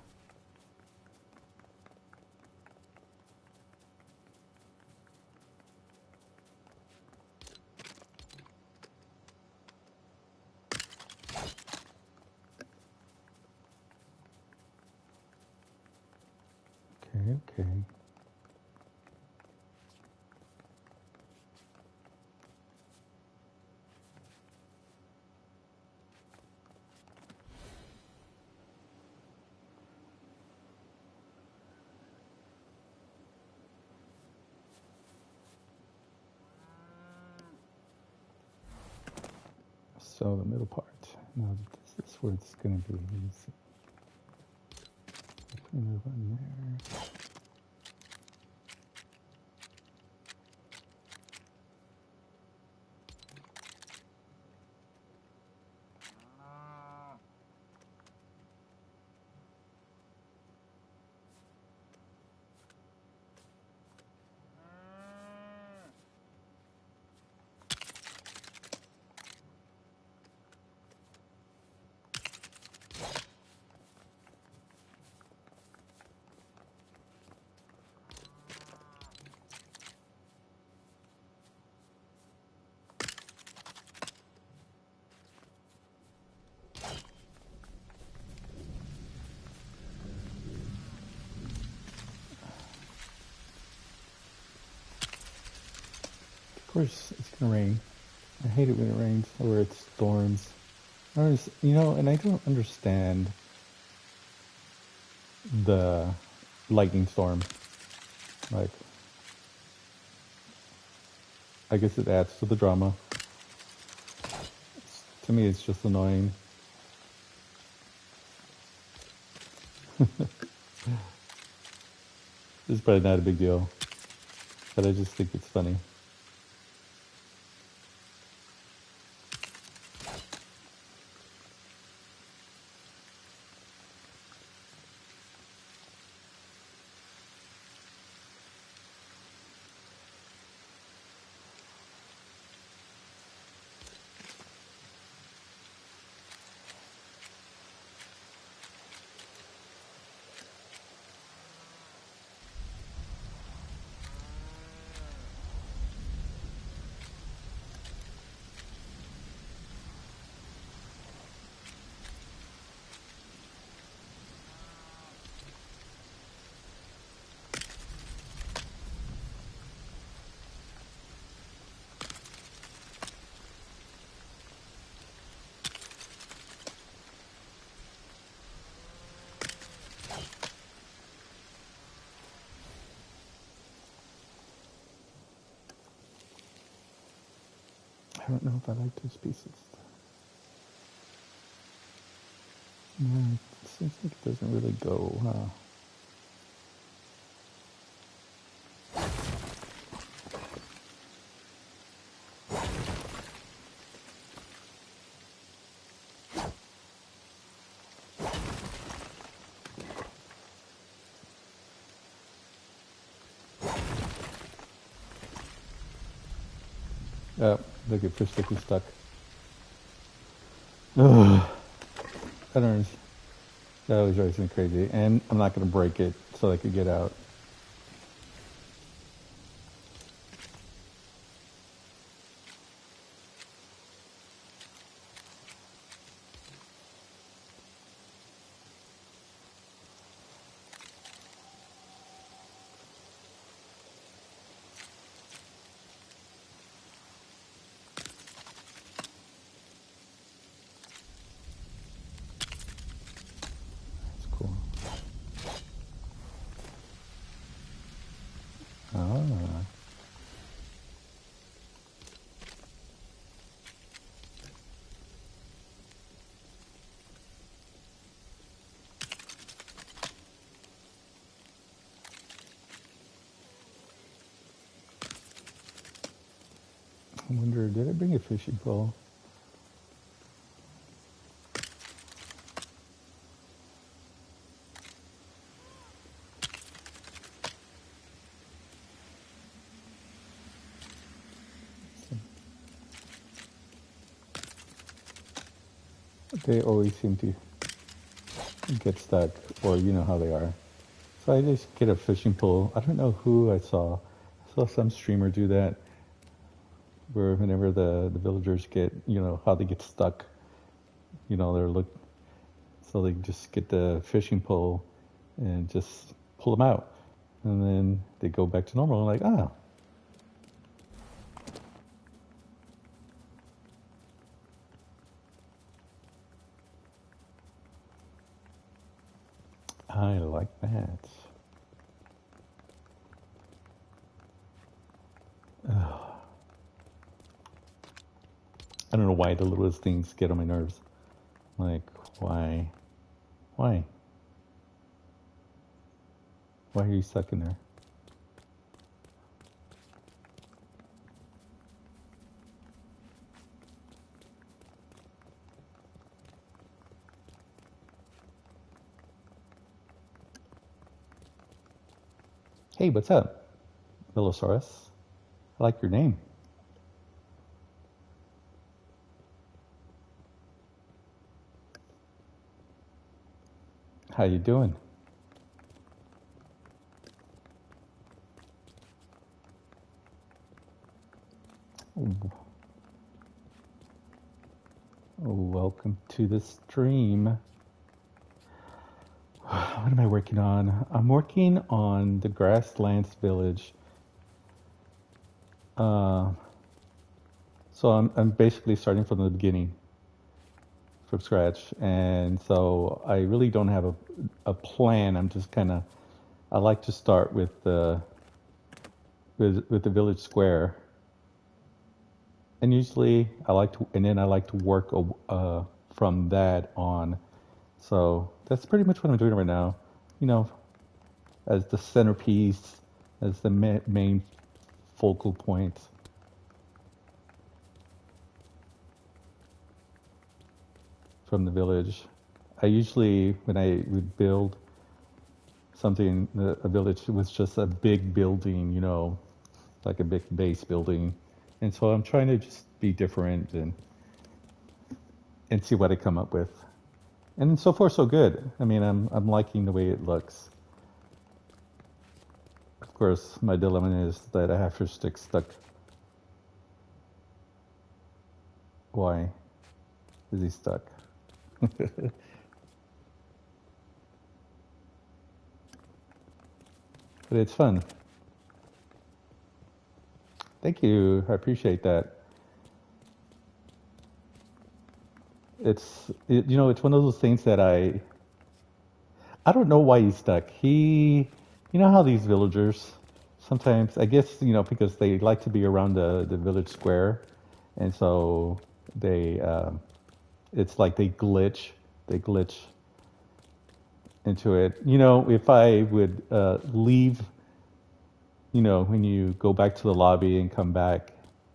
Okay, okay. So the middle part. Now this is where it's going to be. Put another one there. Of course, it's going to rain. I hate it when it rains or it storms. You know, and I don't understand the lightning storm. Like, I guess it adds to the drama. To me, it's just annoying. It's probably not a big deal, but I just think it's funny. I don't know if I like those pieces. No, it seems like it doesn't really go, huh? Oh, look at fish stick is stuck. Ugh, I don't know. That always drives me crazy. And I'm not going to break it so I could get out. That's cool. Ah. I wonder, did I bring a fishing pole? They always seem to get stuck, or you know how they are. So I just get a fishing pole. I don't know who I saw. I saw some streamer do that, where whenever the villagers get, you know, how they get stuck, you know, they're look, so they just get the fishing pole and just pull them out, and then they go back to normal. Like, ah, I like that. Ugh. I don't know why the littlest things get on my nerves. Like, why? Why? Why are you stuck in there? Hey, what's up, Velosaurus? I like your name. How you doing? Welcome to the stream. What am I working on? I'm working on the Grasslands Village. Uh, so I'm basically starting from the beginning, from scratch, and so I really don't have a plan. I'm just kind of, I like to start with with the village square, and usually I like to, and then I like to work from that on. So that's pretty much what I'm doing right now. You know, as the centerpiece, as the main focal point from the village. I usually, when I would build something, a village was just a big building, you know, like a big base building. And so I'm trying to just be different and see what I come up with. And so far, so good. I mean, I'm liking the way it looks. Of course, my dilemma is that I have to stick stuck. Why is he stuck? But it's fun. Thank you. I appreciate that. You know, it's one of those things that I don't know why he's stuck. You know how these villagers sometimes, I guess, you know, because they like to be around the village square, and so they it's like they glitch into it. You know, if I would leave, you know, when you go back to the lobby and come back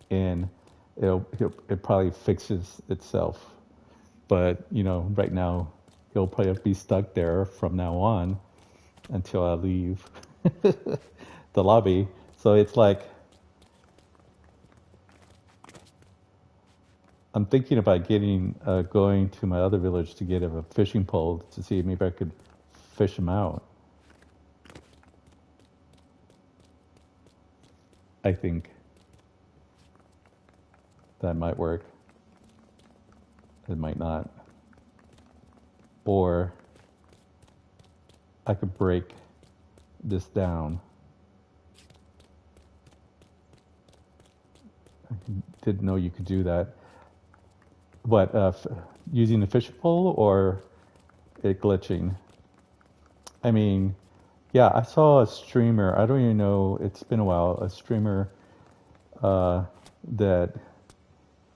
in, it probably fixes itself. But you know, right now he'll probably be stuck there from now on until I leave the lobby. So it's like I'm thinking about getting going to my other village to get a fishing pole to see if maybe I could fish him out. I think that might work. It might not. Or I could break this down. I didn't know you could do that. What, using the fishing pole or it glitching? I mean, yeah, I saw a streamer, I don't even know, it's been a while, a streamer uh, that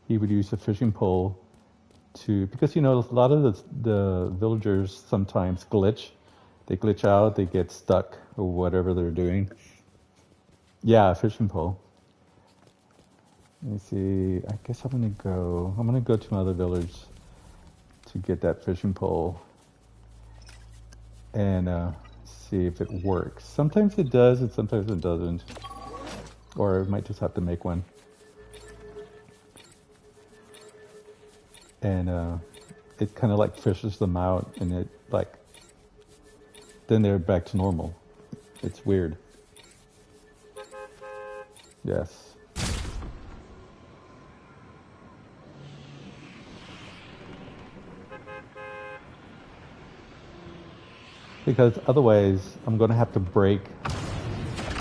he would use a fishing pole to, because you know, a lot of the villagers sometimes glitch. They glitch out, they get stuck or whatever they're doing. Yeah, fishing pole. Let me see, I guess I'm gonna go to my other village to get that fishing pole and see if it works. Sometimes it does and sometimes it doesn't. Or I might just have to make one. And it kind of like fishes them out and it like, then they're back to normal. It's weird. Yes. Because otherwise I'm going to have to break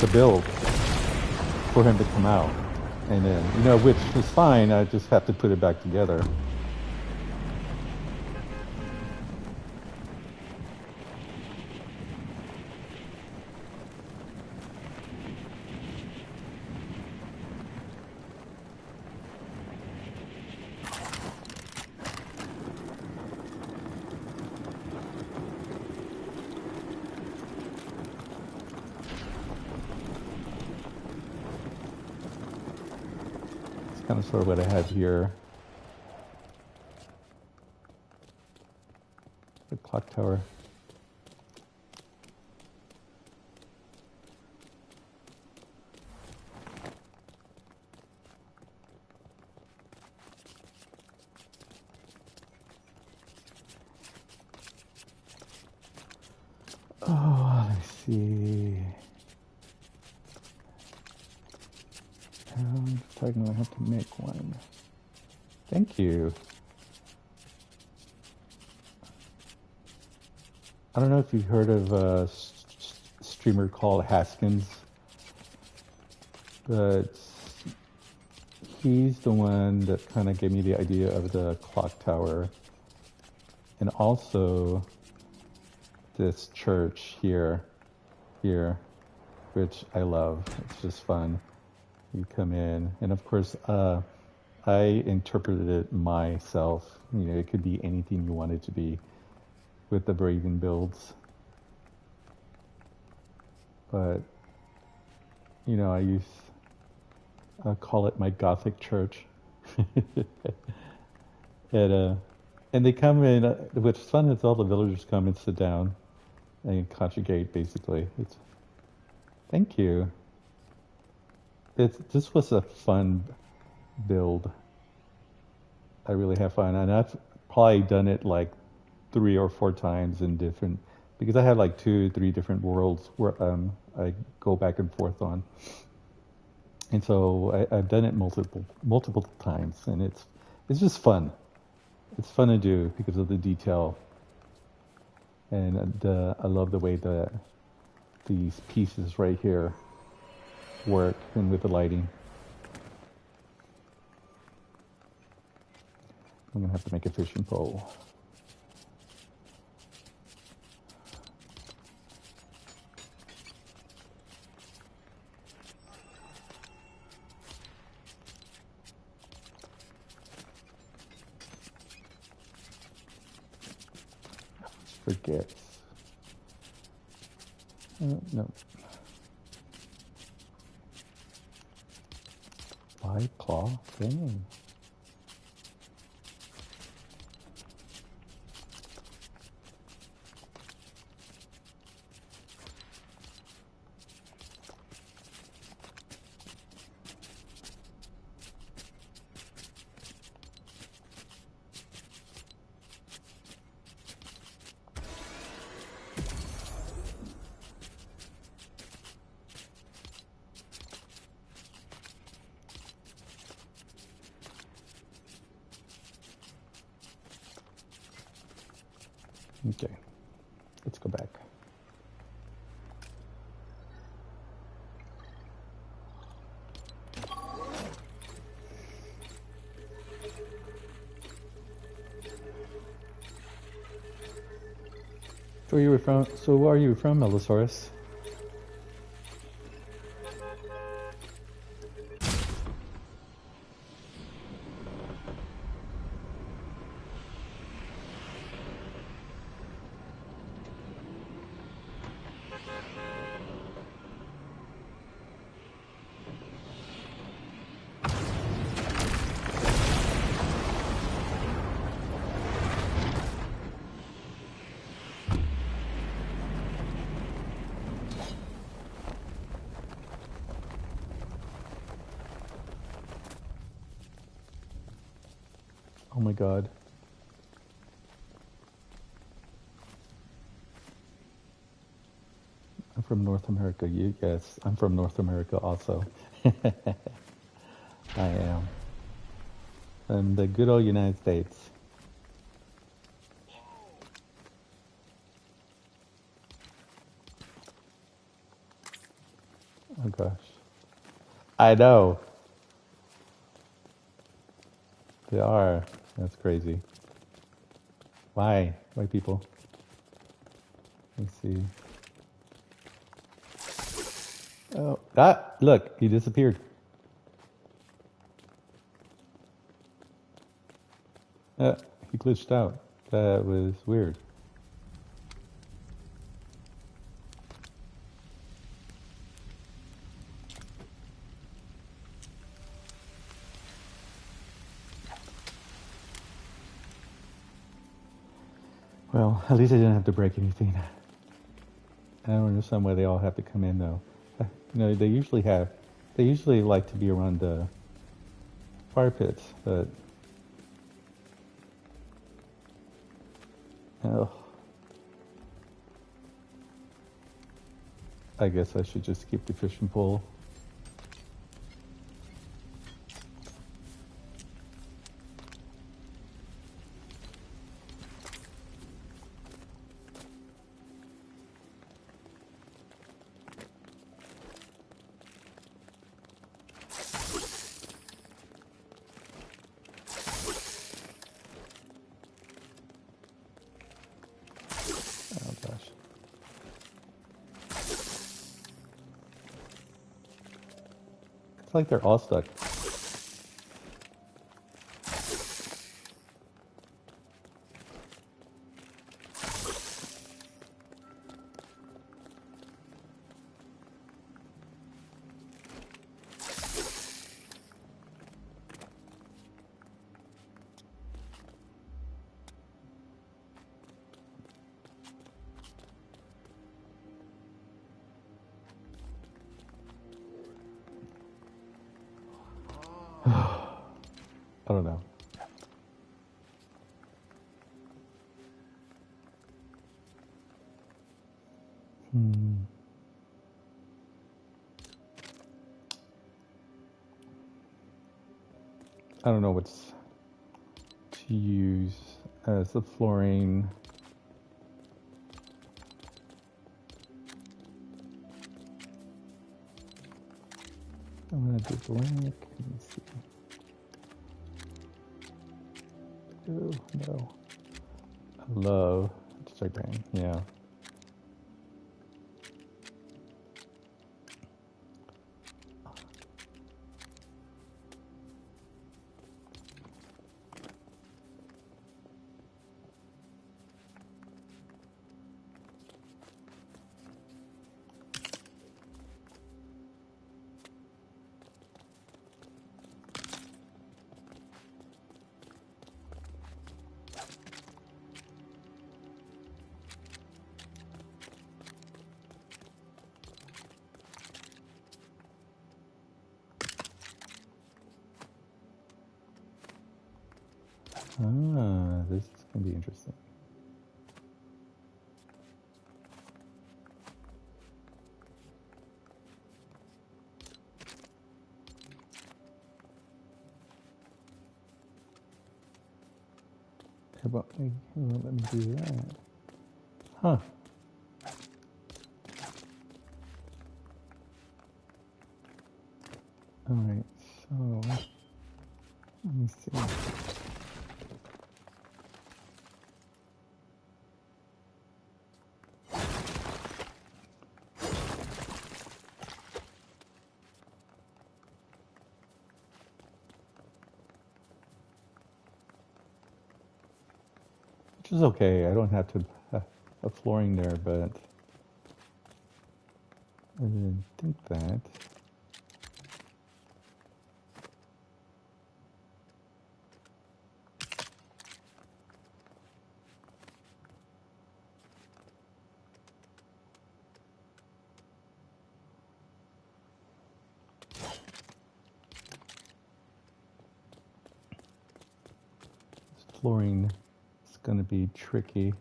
the build for him to come out. And then, you know, which is fine, I just have to put it back together. It's kind of sort of what I have here. The clock tower. Oh, let's see. I'm talking about how to make one. Thank you. I don't know if you've heard of a streamer called Haskins, but he's the one that kind of gave me the idea of the clock tower and also this church here, which I love. It's just fun. You come in, and of course, I interpreted it myself. You know, it could be anything you want it to be with the Braven builds. But, you know, I call it my Gothic church. And they come in, what's fun is all the villagers come and sit down and conjugate, basically. Thank you. This was a fun build. I really have fun. And I've probably done it like 3 or 4 times in different, because I have like 2, 3 different worlds where I go back and forth on. And so I've done it multiple times, and it's just fun. It's fun to do because of the detail, and I love the way that these pieces right here work and with the lighting. I'm gonna have to make a fishing pole. forgets. No. Five claw? Dang. Okay, let's go back. So you were from? So where are you from, Melosaurus? Oh my God. I'm from North America. Yes, I'm from North America also. I am. I'm the good old United States. Oh gosh. I know. They are. That's crazy. Why? White people. Let's see. Oh, look, he disappeared. He glitched out. That was weird. Well, at least I didn't have to break anything. I don't understand why they all have to come in though. They usually like to be around the fire pits, but oh, I guess I should just keep the fishing pole. Oh gosh. It's like they're all stuck. I don't know. I don't know what's to use as the flooring. I'm gonna do blank. Let me see. Oh no. I love Instagram. Yeah. Ah, this is gonna be interesting. How about me? Let me do that. Huh. Alright, so let me see. Which is okay. I don't have to have a flooring there, but I didn't think that. This flooring is going to be tricky.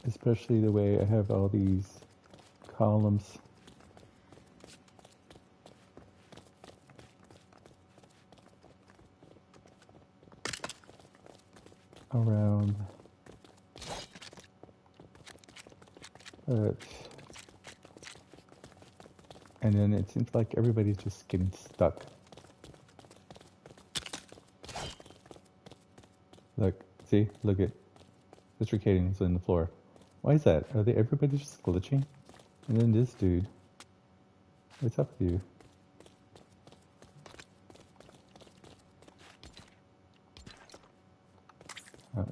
Especially the way I have all these columns around. And then it seems like everybody's just getting stuck. Look, see, look at Mr. Kading's in the floor. Why is that? Are they everybody's just glitching? And then this dude, what's up with you? Oh,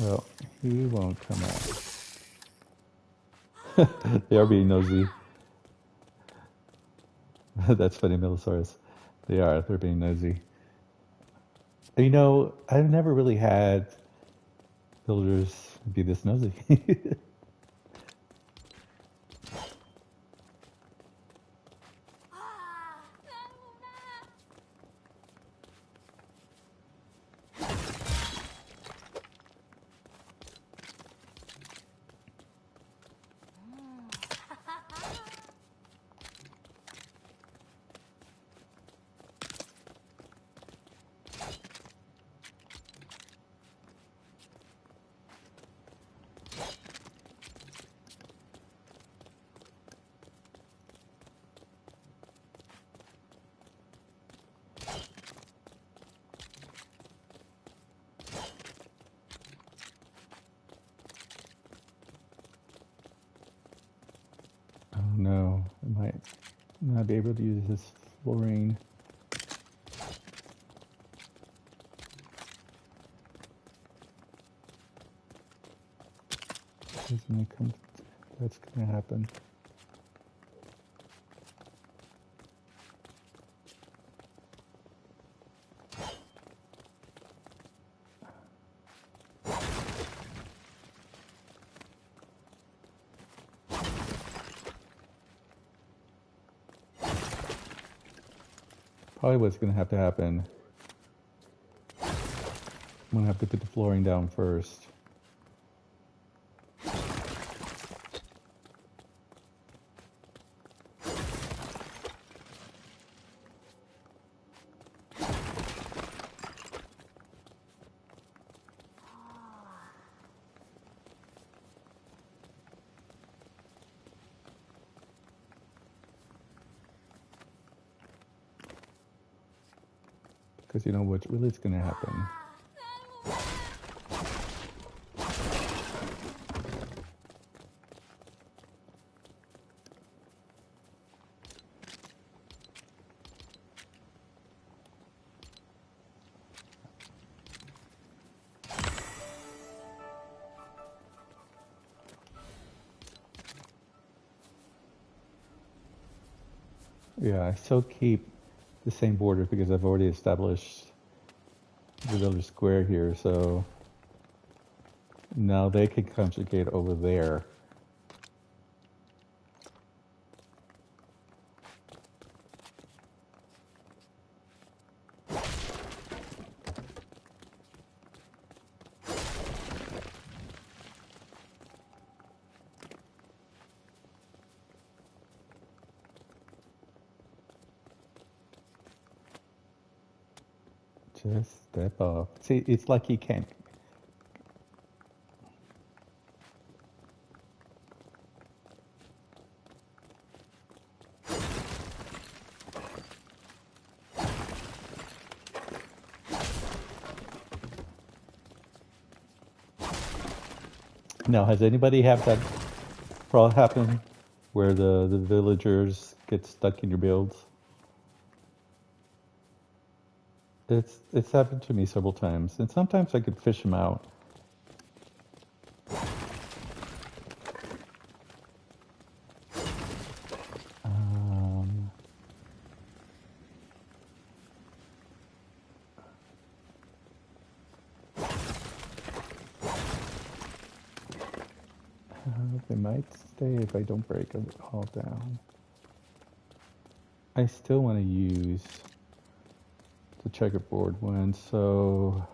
well, he won't come out. They are being nosy. That's funny, Millosaurus. They are. They're being nosy. You know, I've never really had villagers be this nosy. Oh no, I might not be able to use this flooring. That's gonna happen. Probably what's gonna have to happen. I'm gonna have to put the flooring down first. Because you know what really is gonna happen. Yeah, I still keep the same border because I've already established the village square here, so now they can conjugate over there. Just step off. See, it's like he can't. Now, has anybody have that problem happen where the villagers get stuck in your builds? It's happened to me several times, and sometimes I could fish them out. Um, they might stay if I don't break them all down. I still want to use the checkerboard one, so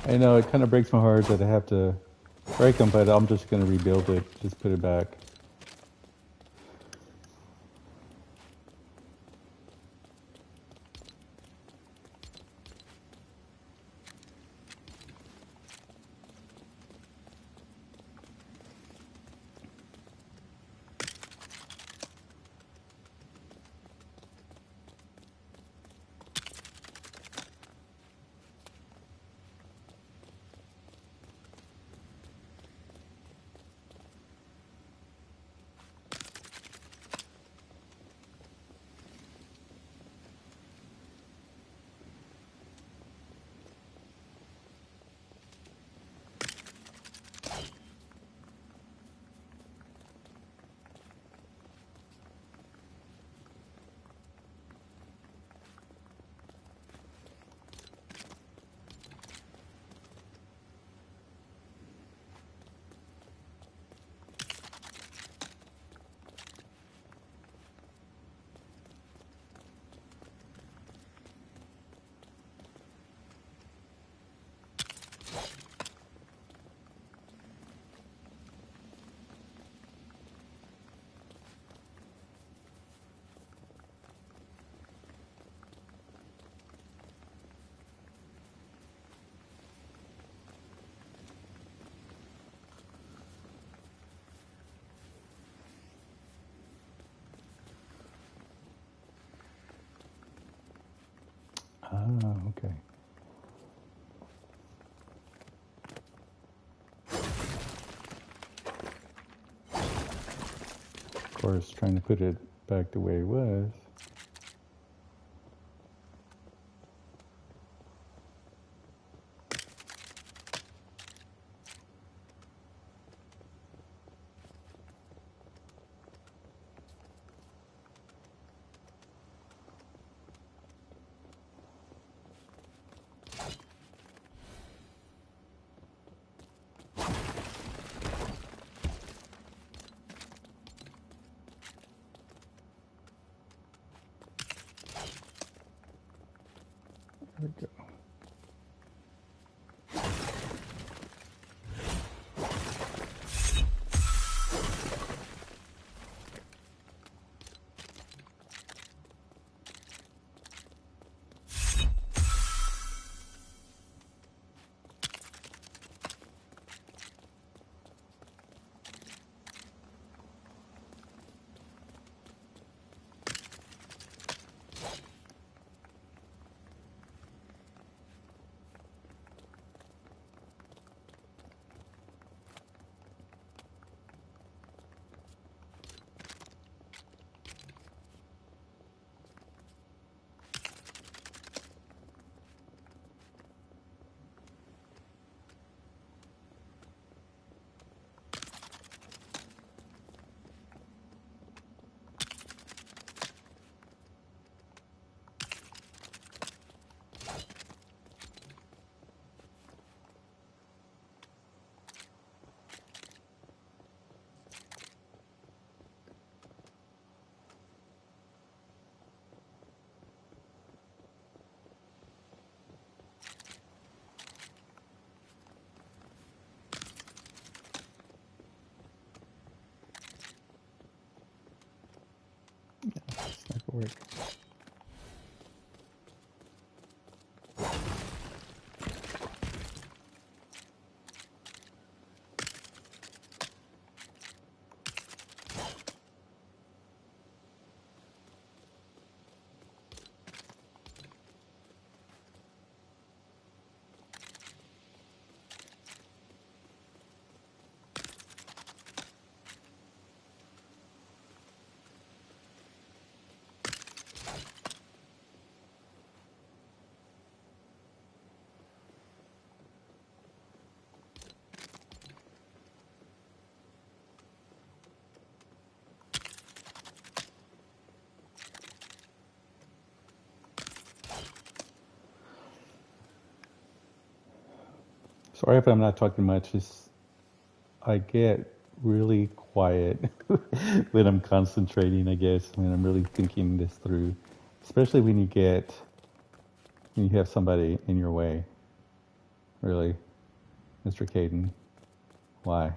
I know it kind of breaks my heart that I have to break them, but I'm just going to rebuild it, just put it back. Ah, okay. Of course, trying to put it back the way it was. we go. It's not gonna work. Sorry if I'm not talking much. I get really quiet when I'm concentrating, I guess, when I'm really thinking this through. Especially when you have somebody in your way. Really, Mr. Caden. Why?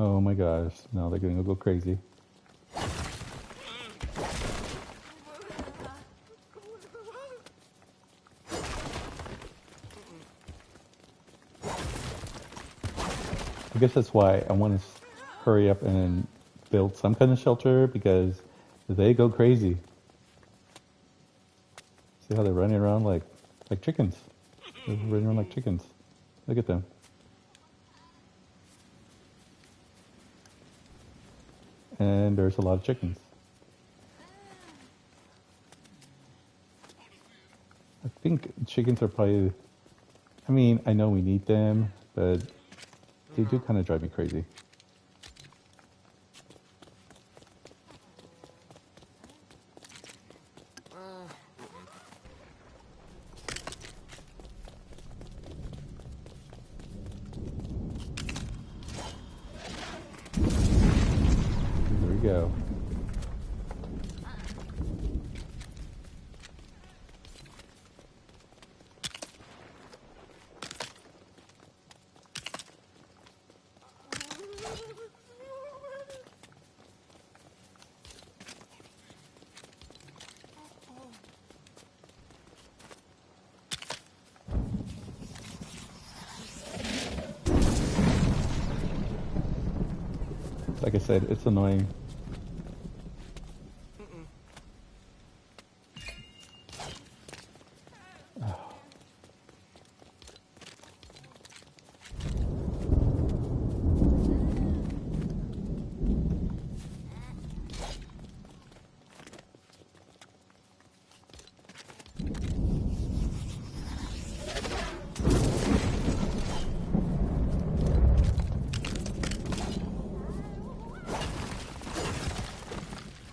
Oh my gosh, now they're gonna go crazy. I guess that's why I want to hurry up and build some kind of shelter because they go crazy. See how they're running around like chickens. They're running around like chickens. Look at them. And there's a lot of chickens. I think chickens are probably, I mean, I know we need them, but they do kind of drive me crazy. There we go. Like I said, it's annoying.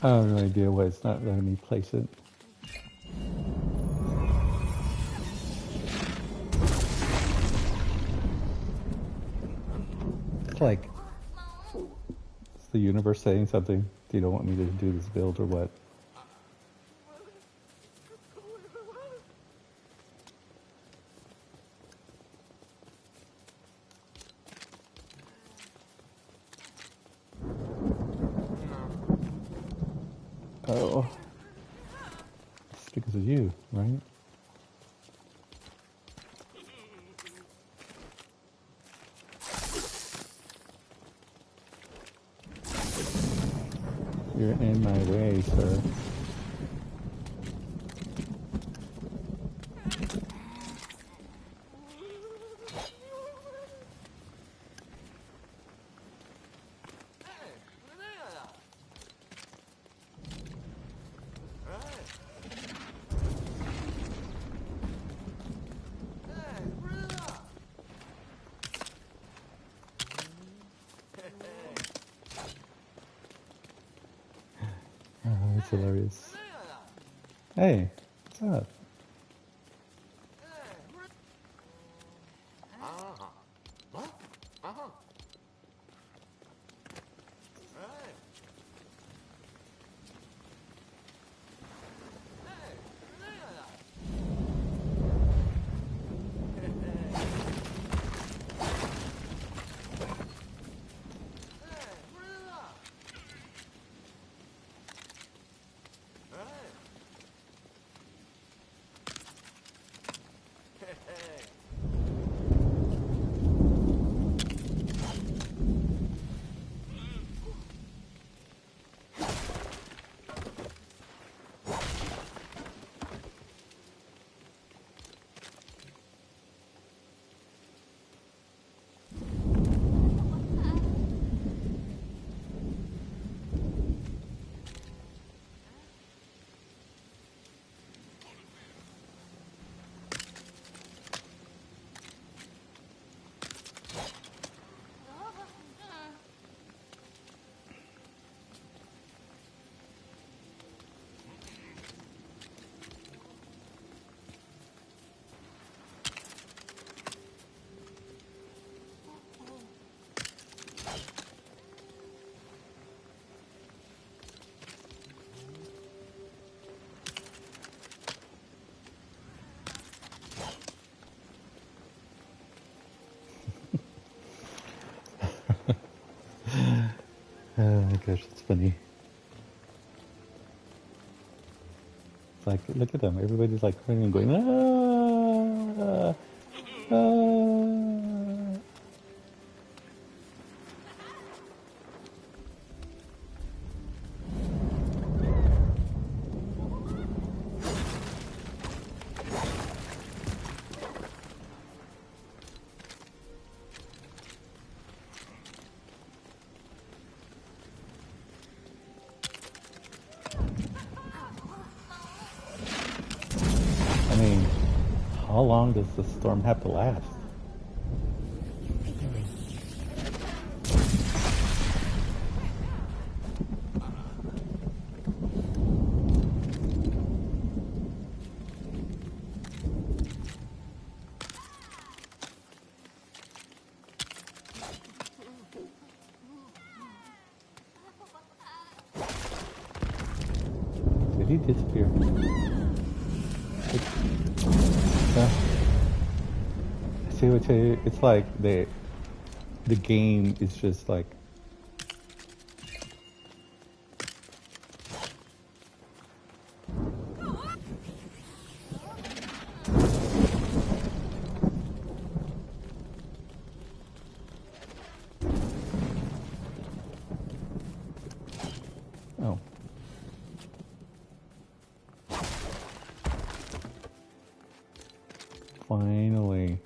I have no idea why it's not letting me place it. It's like, is the universe saying something? Do you don't want me to do this build or what? Oh, it's because of you, right? You're in my way, sir. Oh, it's hilarious. Hey, what's up? Oh my gosh, it's funny. It's like, look at them. Everybody's like crying and going, ah, ah. I mean, how long does the storm have to last? Did he disappear? Uh, see what I tell you? It's like the game is just like, oh, finally.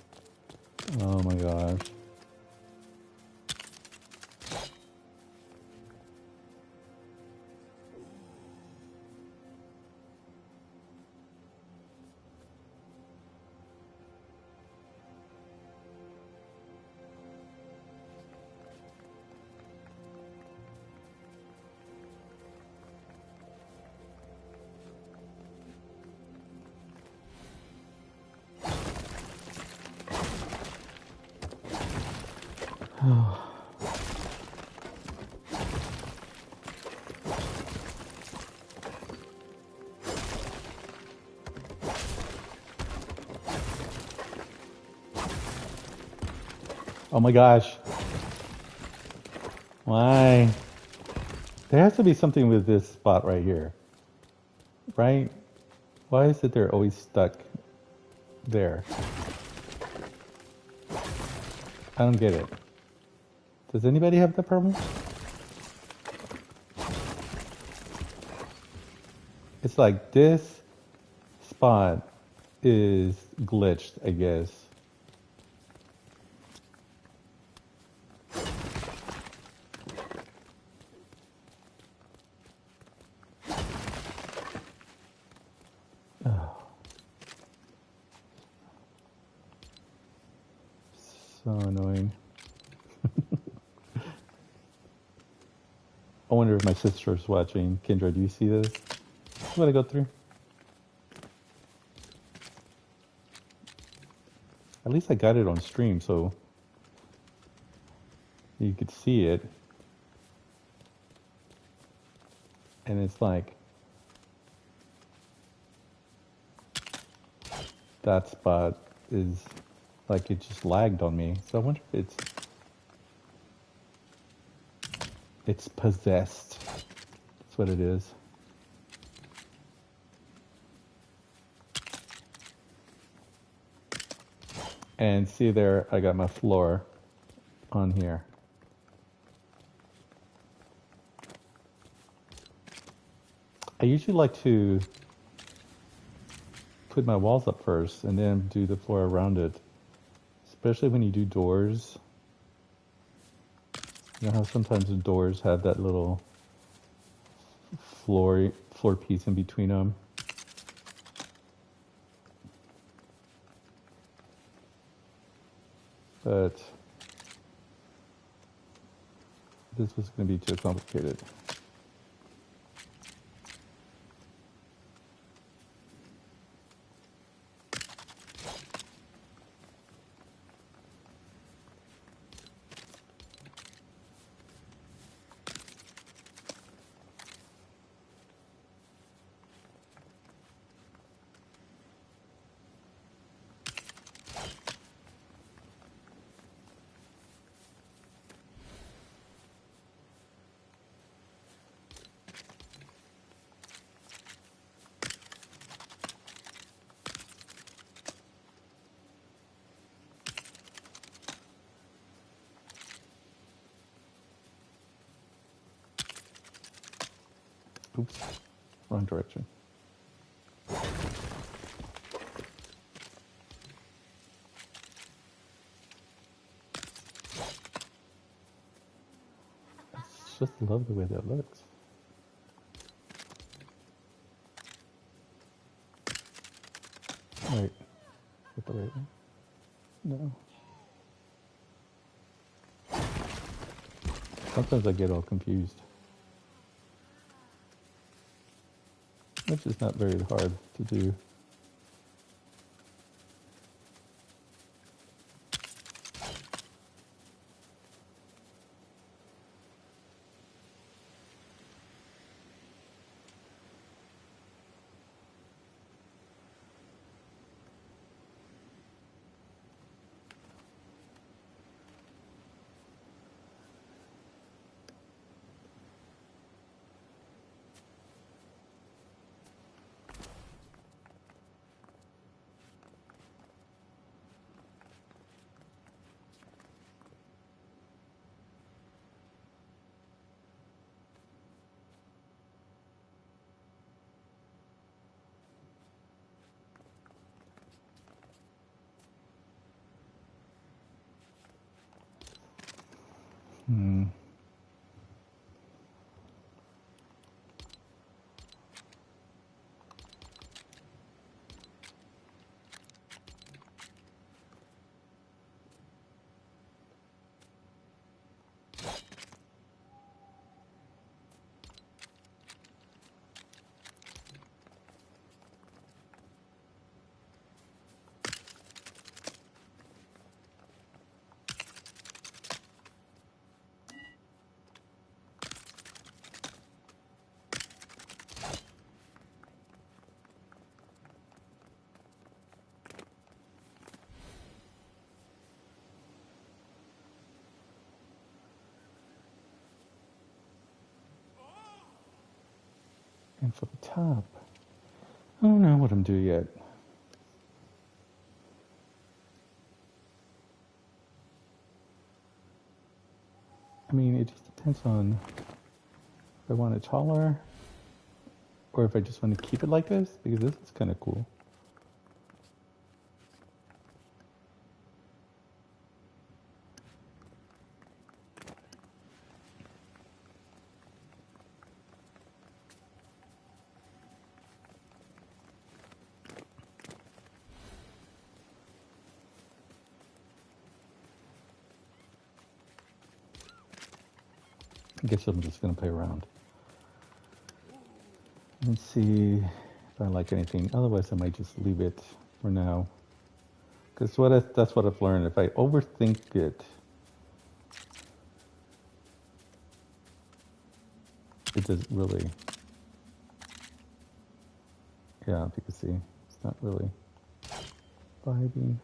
Oh my gosh. Oh my gosh. Why? There has to be something with this spot right here. Right? Why is it they're always stuck there? I don't get it. Does anybody have the problem? It's like this spot is glitched, I guess. Oh, so annoying. I wonder if my sister's watching. Kendra, do you see this? What I go through? At least I got it on stream so you could see it. And it's like that spot is like it just lagged on me. So I wonder if it's possessed. That's what it is. And see there, I got my floor on here. I usually like to put my walls up first and then do the floor around it. Especially when you do doors. You know how sometimes the doors have that little floor piece in between them. But this was going to be too complicated. Oops, wrong direction. I just love the way that looks. Wait, get the right one? No. Sometimes I get all confused. Which is not very hard to do. Hmm. going for the top. I don't know what I'm doing yet. I mean, it just depends on if I want it taller or if I just want to keep it like this, because this is kind of cool. I guess I'm just going to play around and see if I like anything. Otherwise, I might just leave it for now. Because that's what I've learned. If I overthink it, it doesn't really, yeah, you can see, it's not really vibing.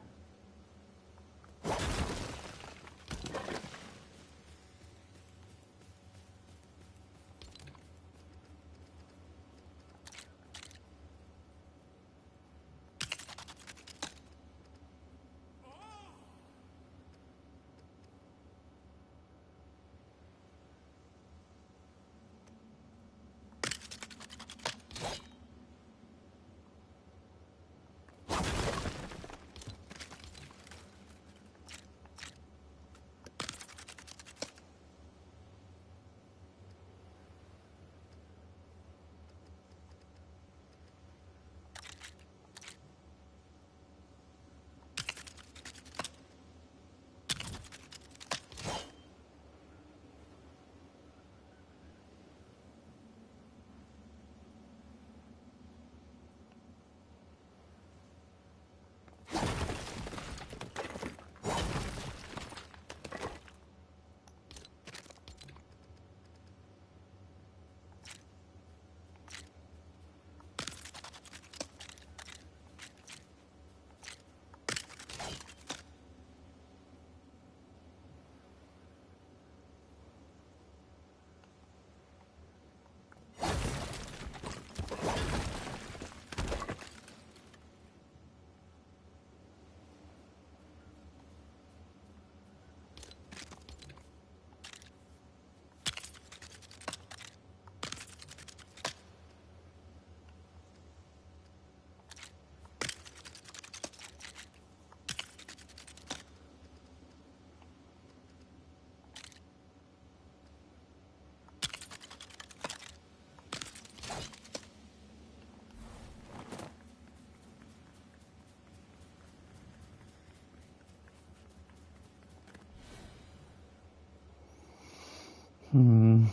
Hmm.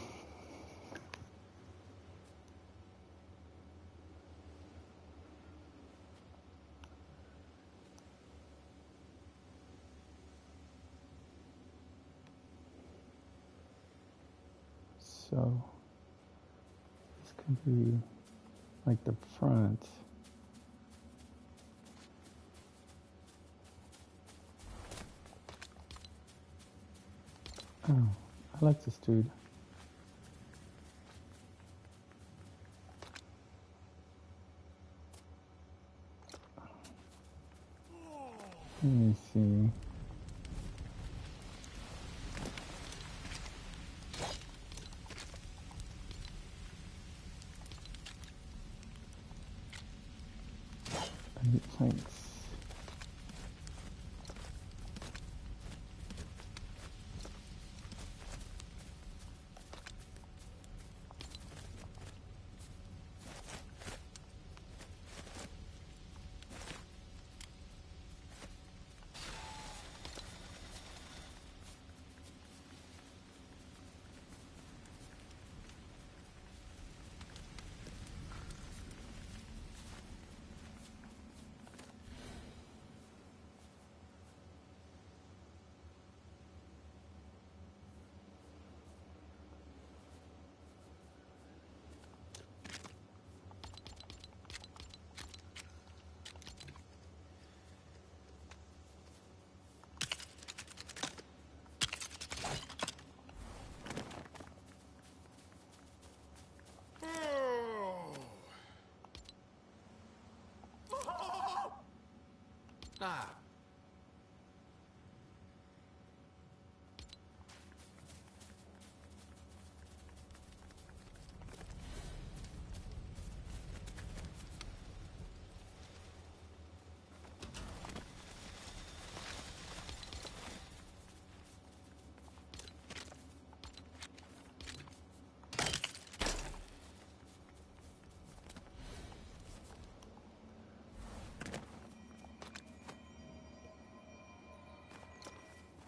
So this can be like the front. Oh, I like this dude. Let me see. I need planks.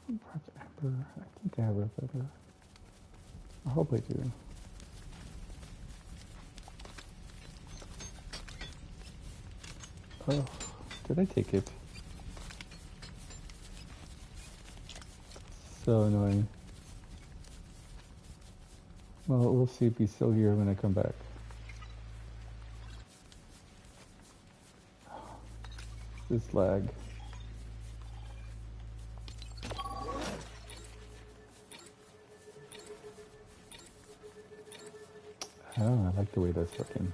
Rough Amber. I think I have Rough Amber. I hope I do. Oh, did I take it? So annoying. Well, we'll see if he's still here when I come back. This lag. Oh, I like the way that's looking.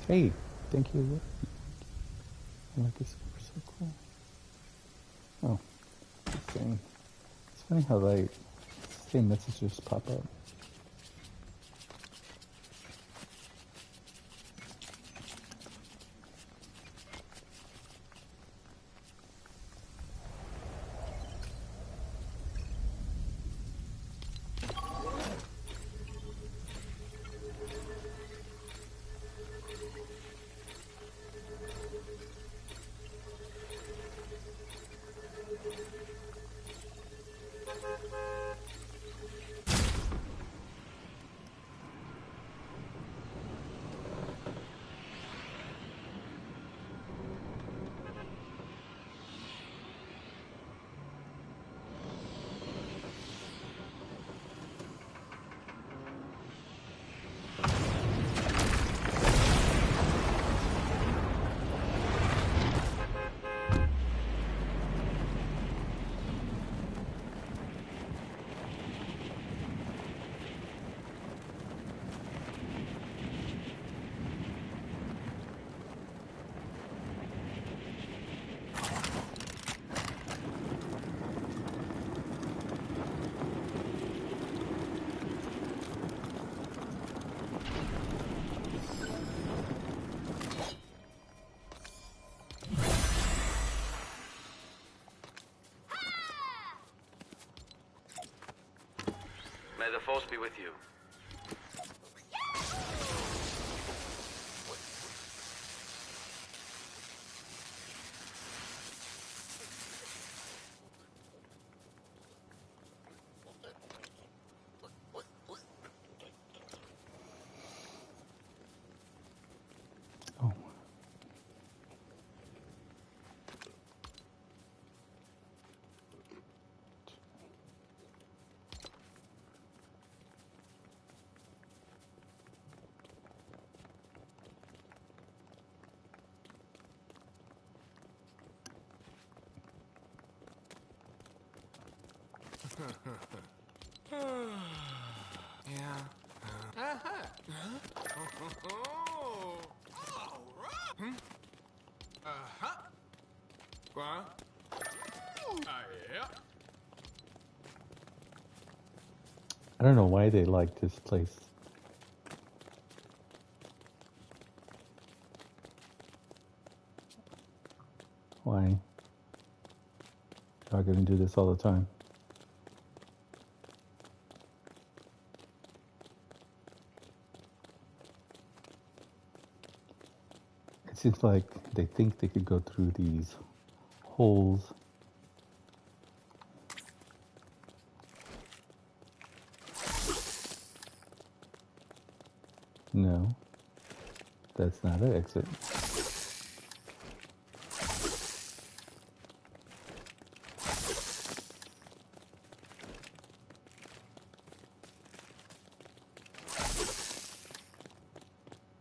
Hey, thank you. I like this cover, so cool. Oh, just saying. It's funny how like same messages pop up. May the force be with you. Oh, Yeah. Uh-huh. Oh. All right. Hmm? Uh-huh. What? Yeah. I don't know why they like this place. Why? Y'all gonna do this all the time. It seems like they think they could go through these holes. No, that's not an exit.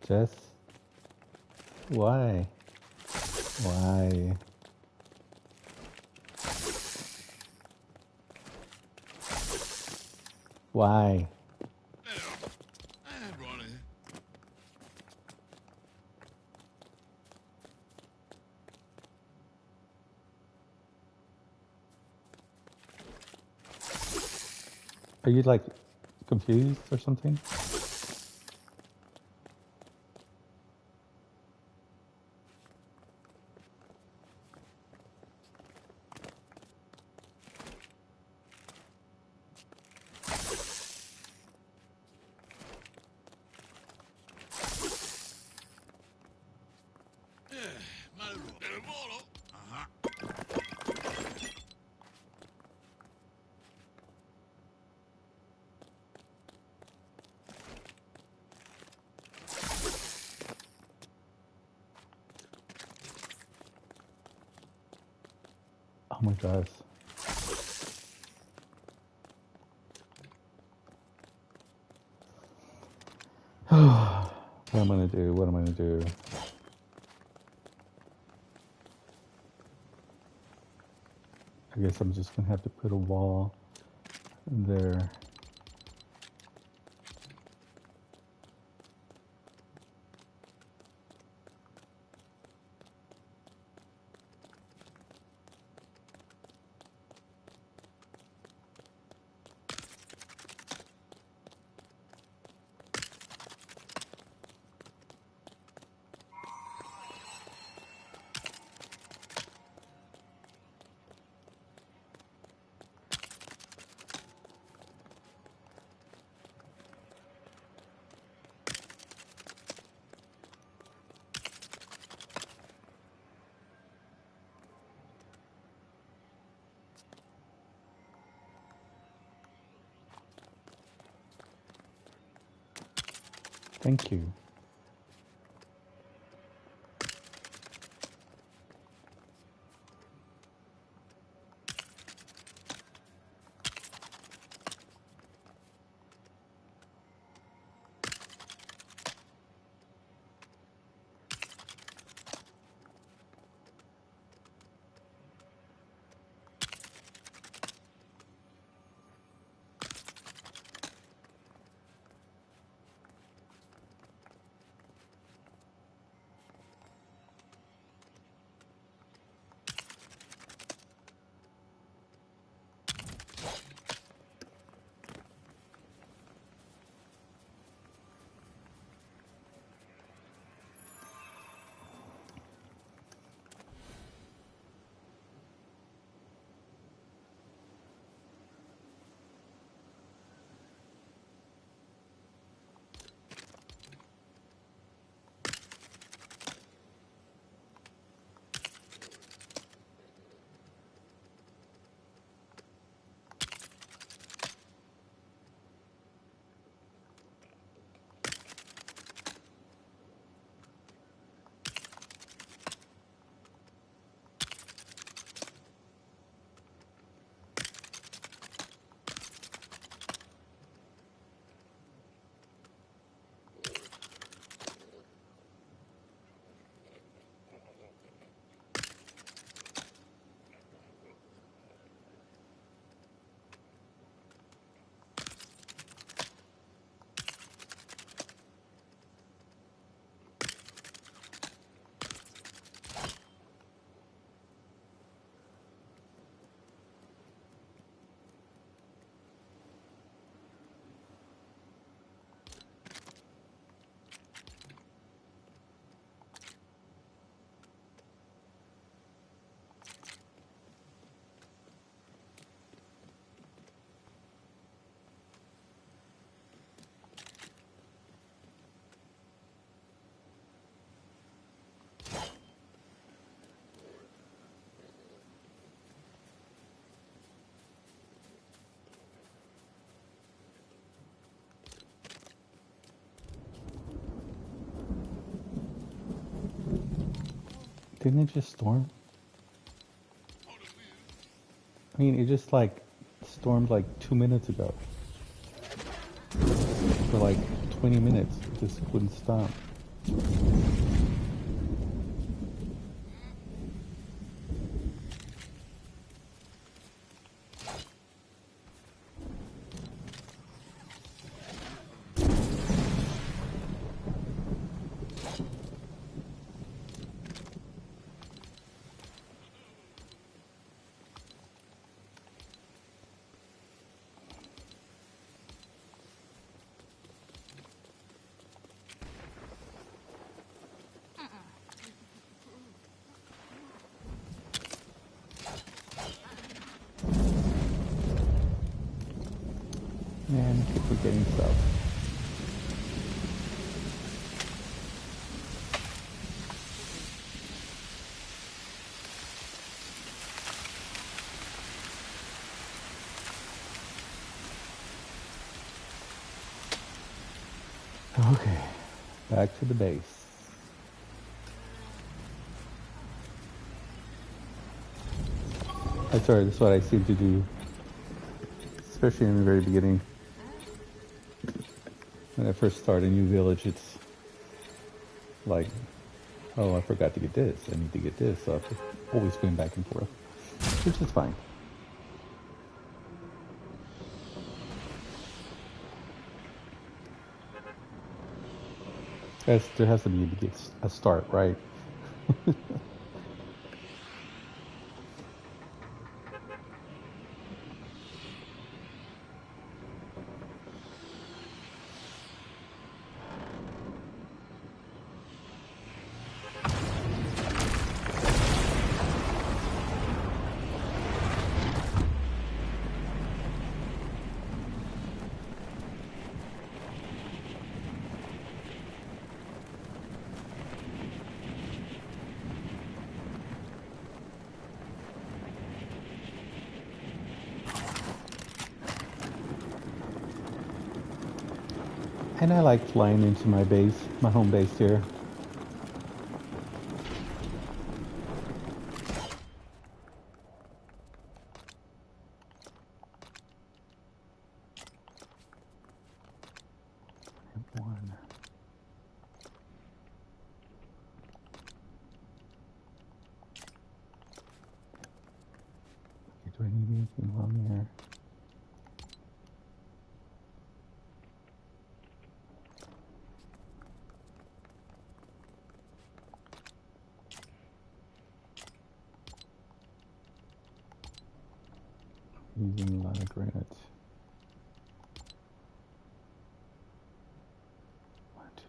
Jess, why? Why? Why? Are you like confused or something? Oh my gosh. What am I gonna do? What am I gonna do? I guess I'm just gonna have to put a wall there. Thank you. Didn't it just storm? I mean, it just like stormed like 2 minutes ago. For like 20 minutes. It just wouldn't stop. Man, I keep forgetting stuff. Okay, back to the base. That's what I seem to do, especially in the very beginning. When I first start a new village, it's like, oh, I forgot to get this. I need to get this. So I'm always going back and forth, which is fine. There has to be a start, right? And I like flying into my base, my home base here. One. Okay, do I need anything on there? Using a lot of granite. One, two.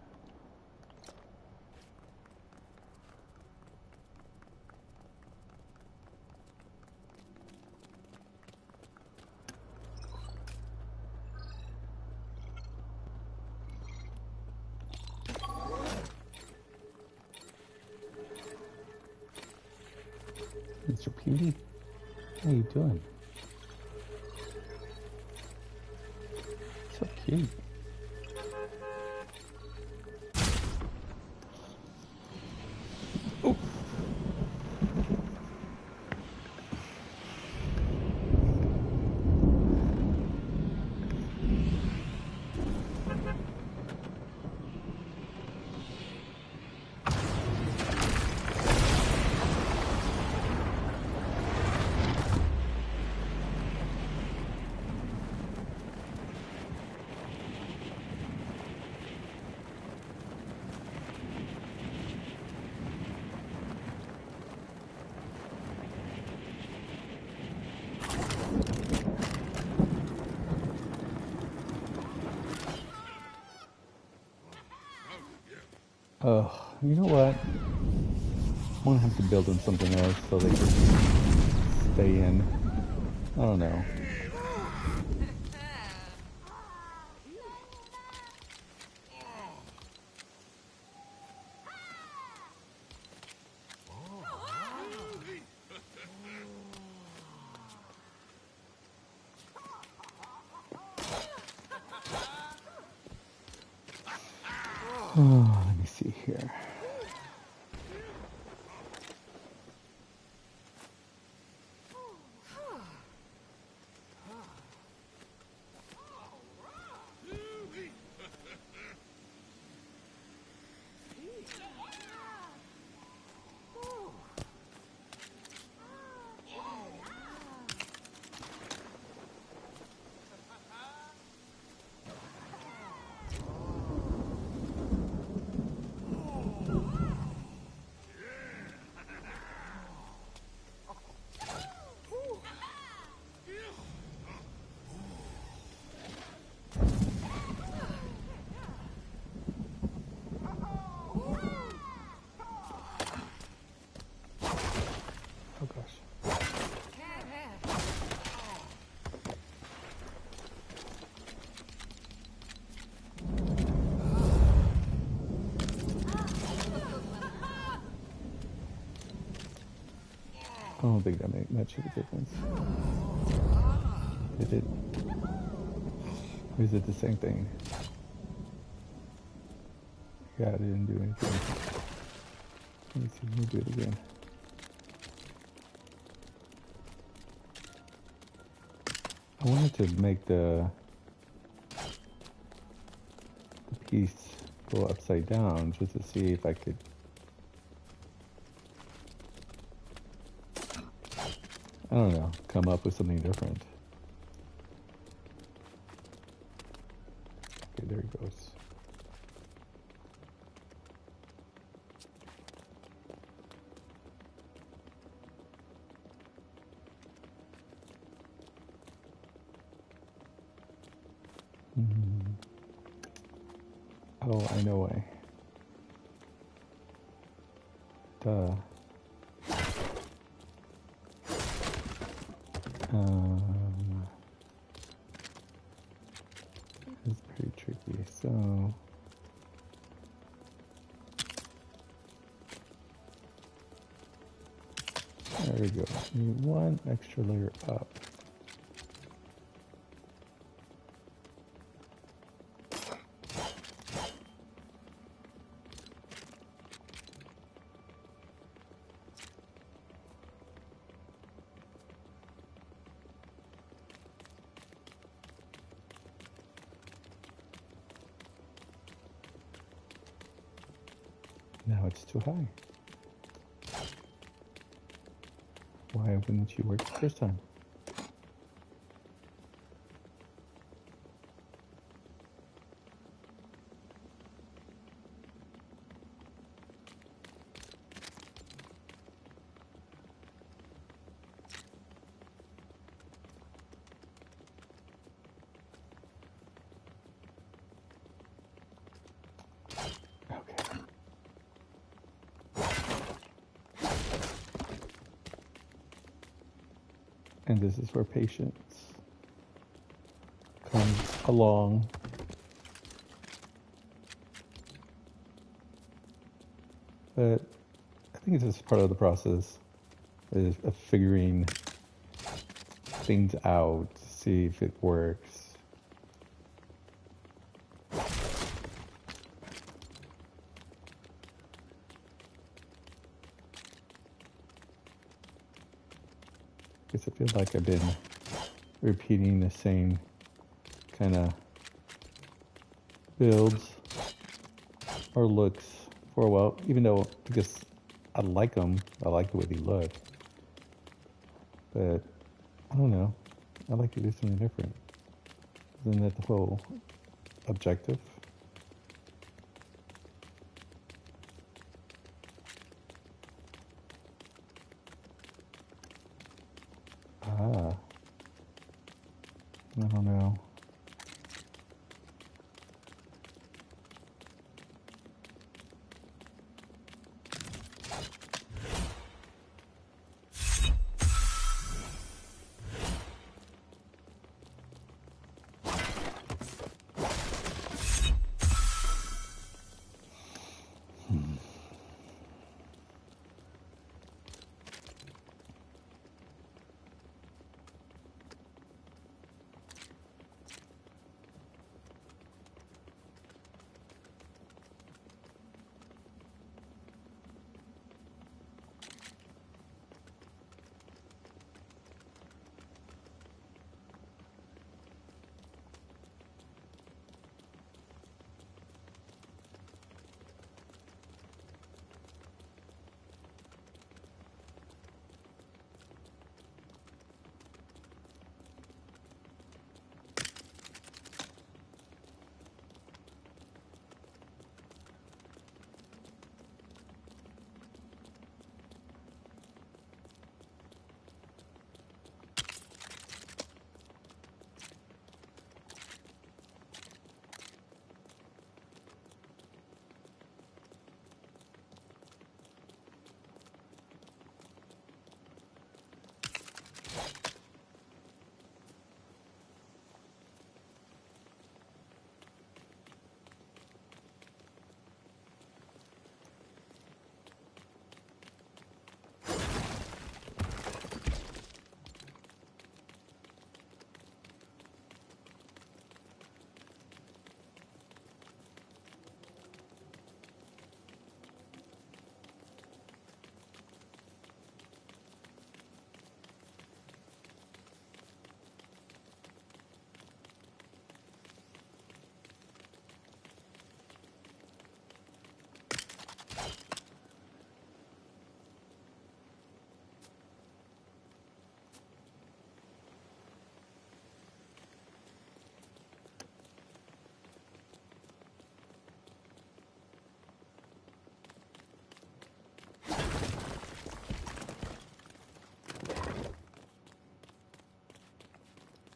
Mr. Pewdie, how you doing? So cute. Oh. Oh, you know what? I'm gonna have to build them something else so they can stay in. I don't know. Oh, let me see here. don't think that made much of a difference. Did it? Or is it the same thing? Yeah, I didn't do anything. Let me see, let me do it again. I wanted to make the piece go upside down just to see if I could. I don't know, come up with something different. Okay, there it goes. Oh, I know why. Duh. It's pretty tricky. So there we go. Need one extra layer up. Now it's too high. Why wouldn't you work the first time? Okay. And this is where patience comes along. But I think it's just part of the process of figuring things out to see if it works. Guess I feel like I've been repeating the same kind of builds or looks for a while, even though because I like them, I like the way they look. But I don't know, I like to do something different. Isn't that the whole objective? Ah, I don't know.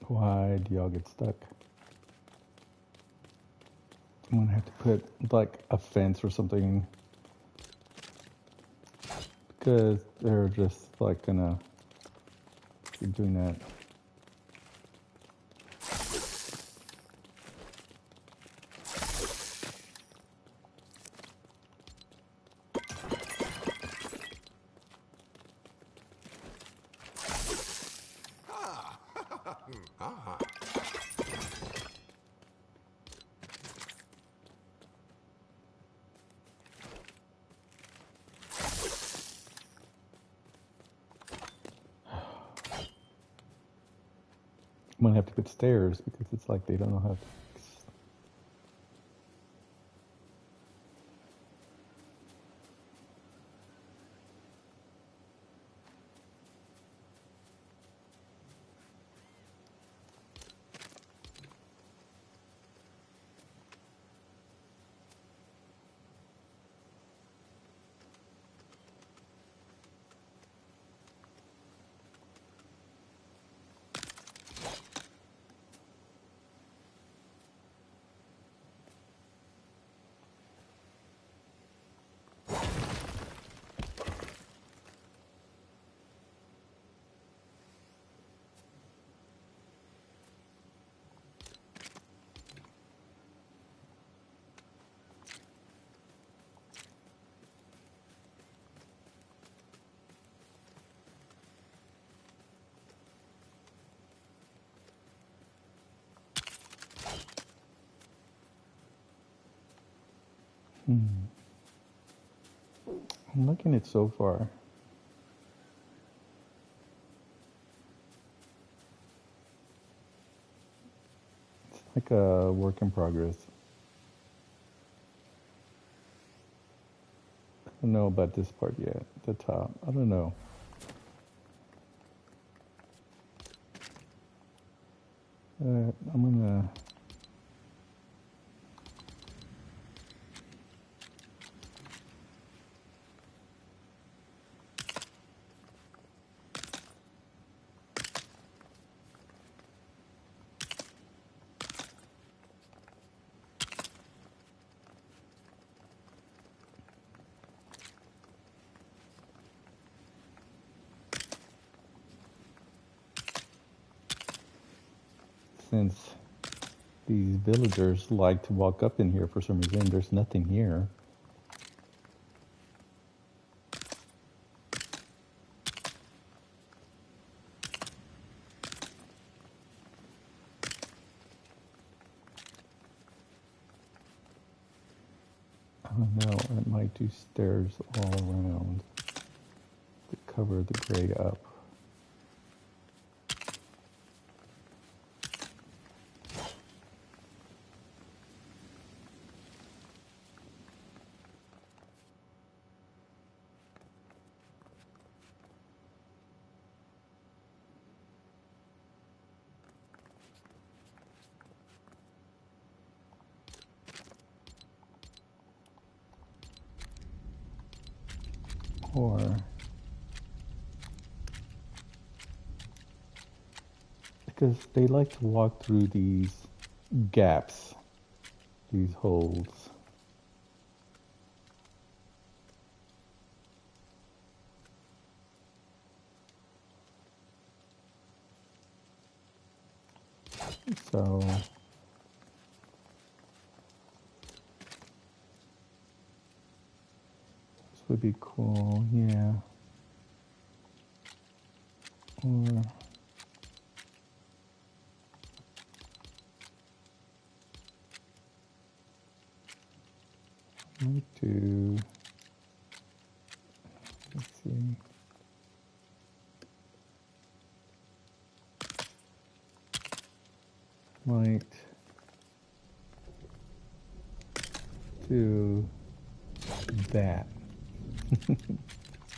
Why do y'all get stuck? I'm gonna have to put like a fence or something because they're just like gonna keep doing that. Ah. I'm gonna have to put stairs because it's like they don't know how to. I'm liking it so far. It's like a work in progress. I don't know about this part yet. The top. I don't know. I'm gonna. Since these villagers like to walk up in here for some reason, there's nothing here. I don't know. I might do stairs all around to cover the gray up. Or because they like to walk through these gaps, these holes. So this would be cool, yeah. Or I might do, let's see. Might do that.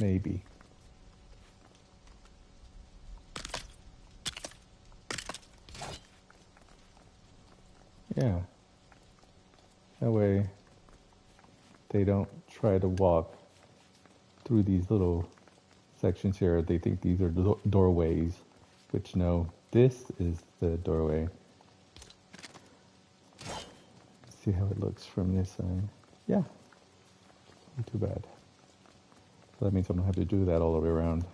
Maybe. Yeah. That way they don't try to walk through these little sections here. They think these are doorways, which no, This is the doorway. See how it looks from this side. Yeah, not too bad. So that means I don't have to do that all the way around.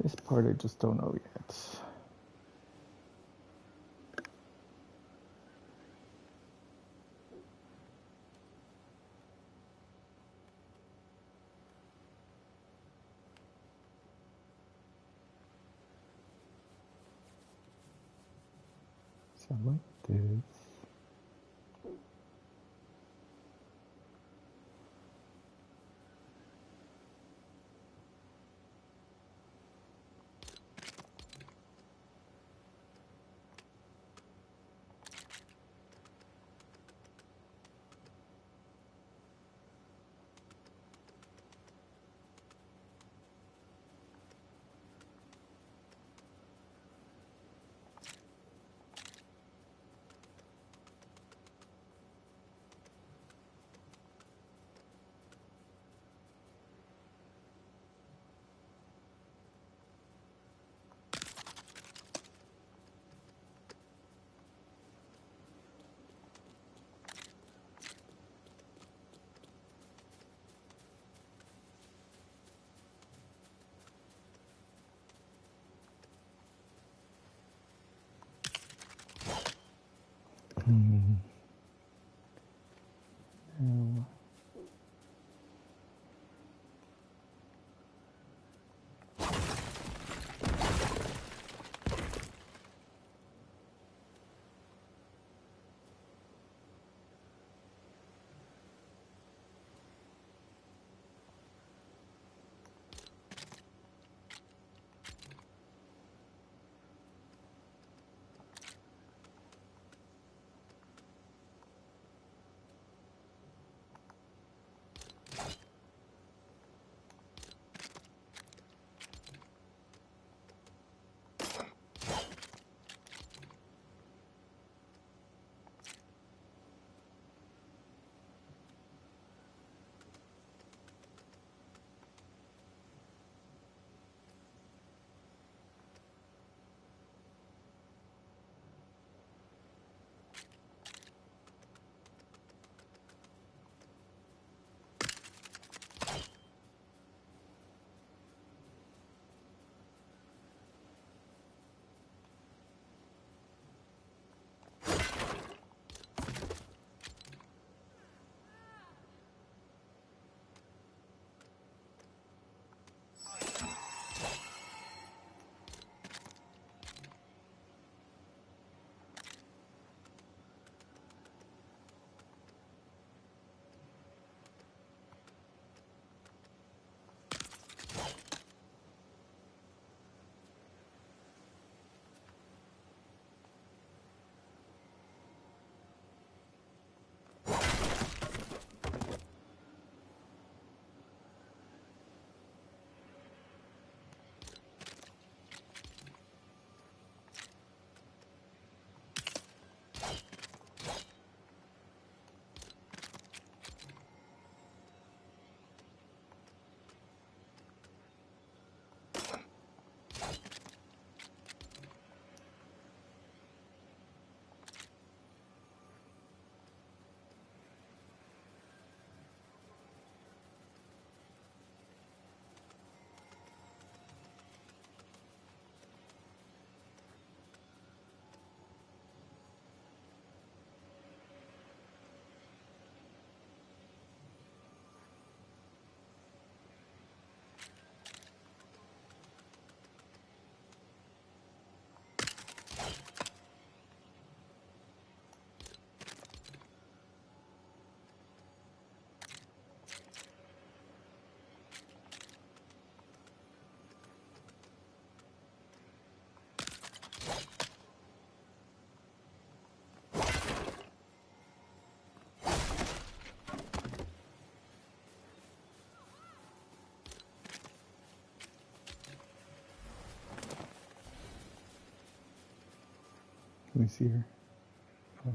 This part I just don't know yet. So like this. Now, Let me see here. Oh.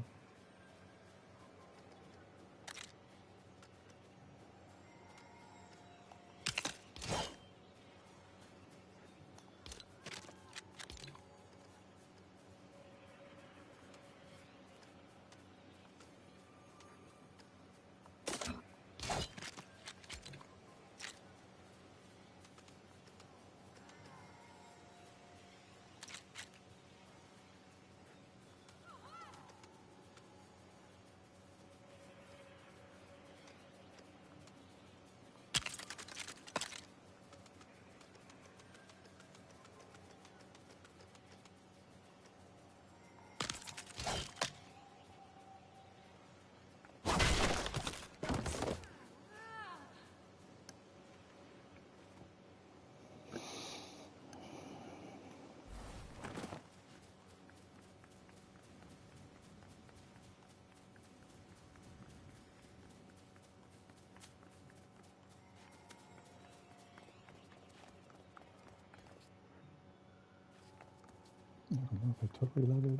I don't know if I totally love it,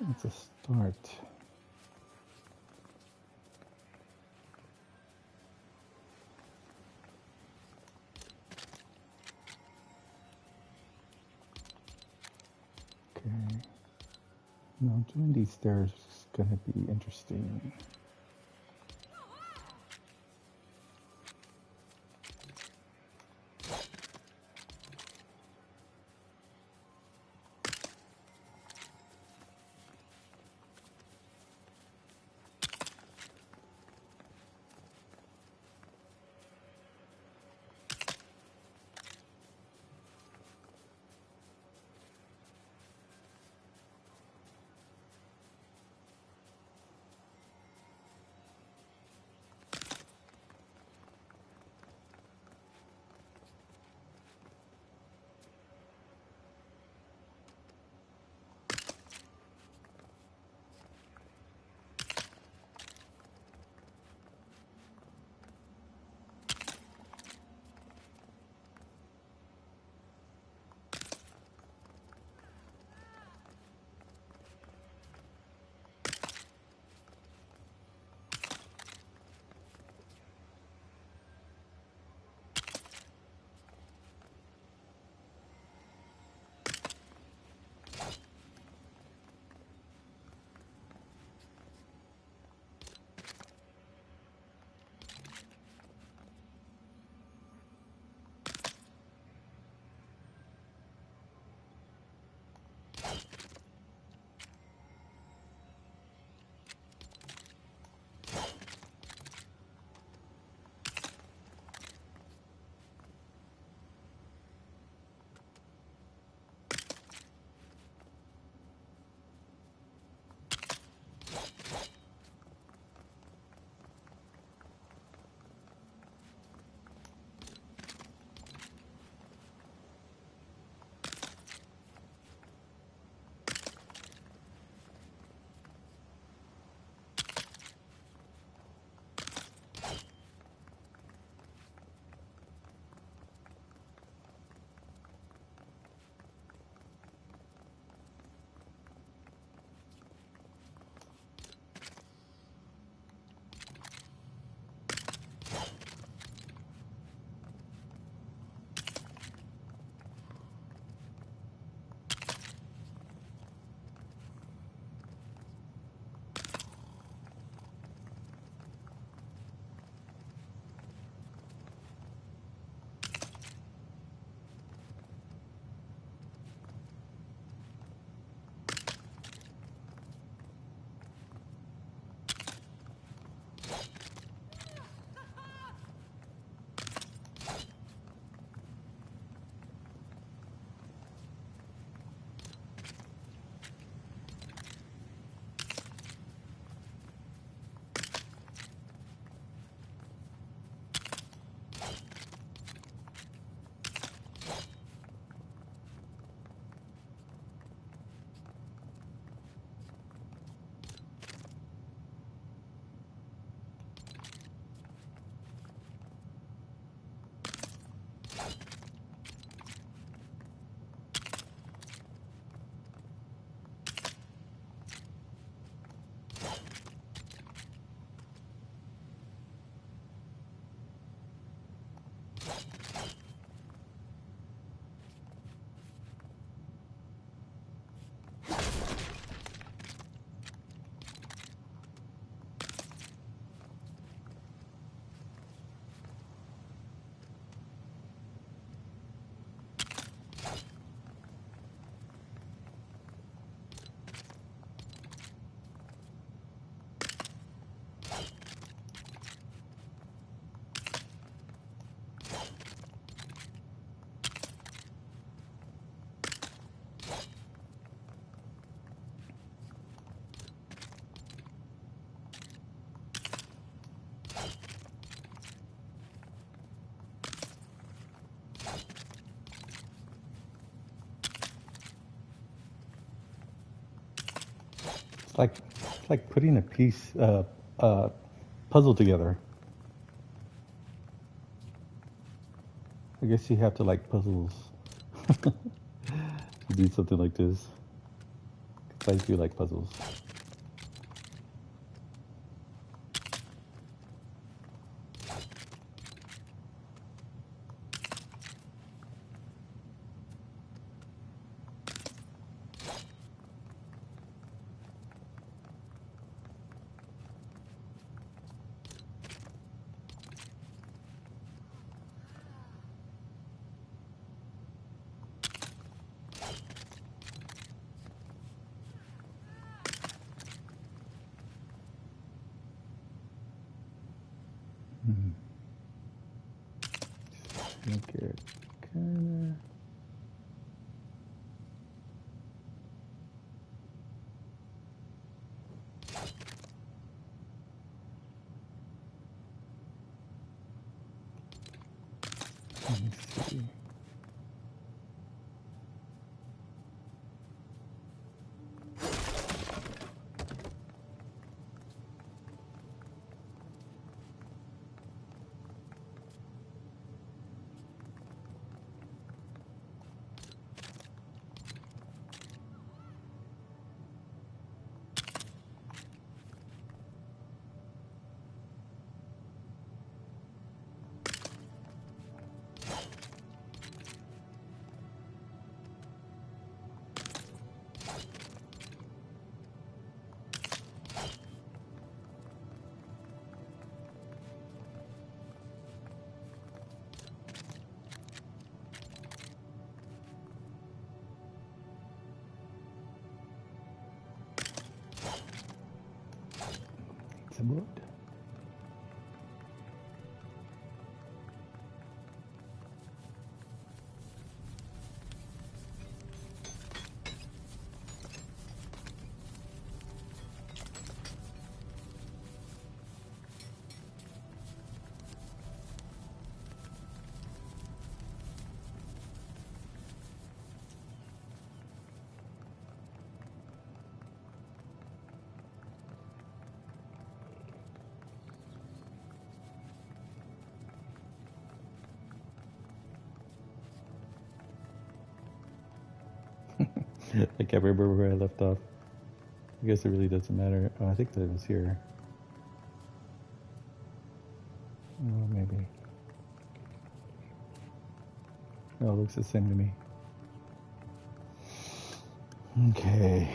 but it's a start. Okay. Now doing these stairs is gonna be interesting. It's like putting a puzzle together. I guess you have to like puzzles to do something like this. 'Cause I do like puzzles. Hmm. Make it kind of. Let me see. Some wood. I can't remember where I left off. I guess it really doesn't matter. Oh, I think that it was here. Oh, maybe. Oh, it looks the same to me. Okay.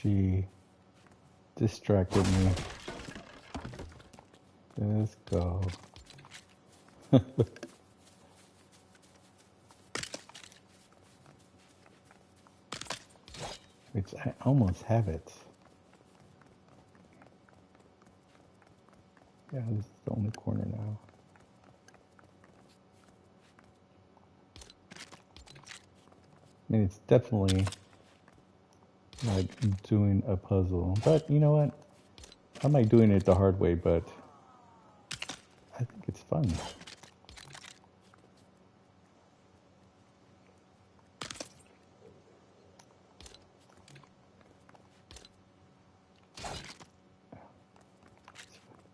She distracted me. Let's go. Which I almost have it. Yeah, this is the only corner now. I mean, it's definitely like doing a puzzle. But you know what? I might doing it the hard way, but I think it's fun.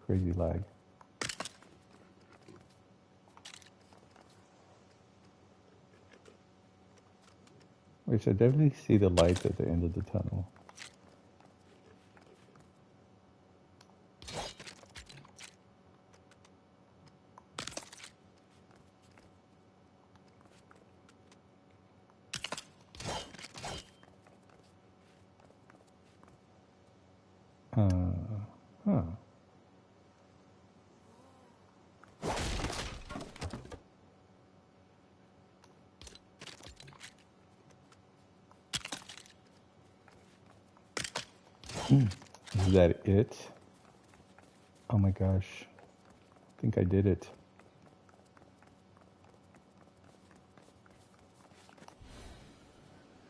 Crazy lag. Which I definitely see the lights at the end of the tunnel. Huh. Is that it? Oh my gosh. I think I did it.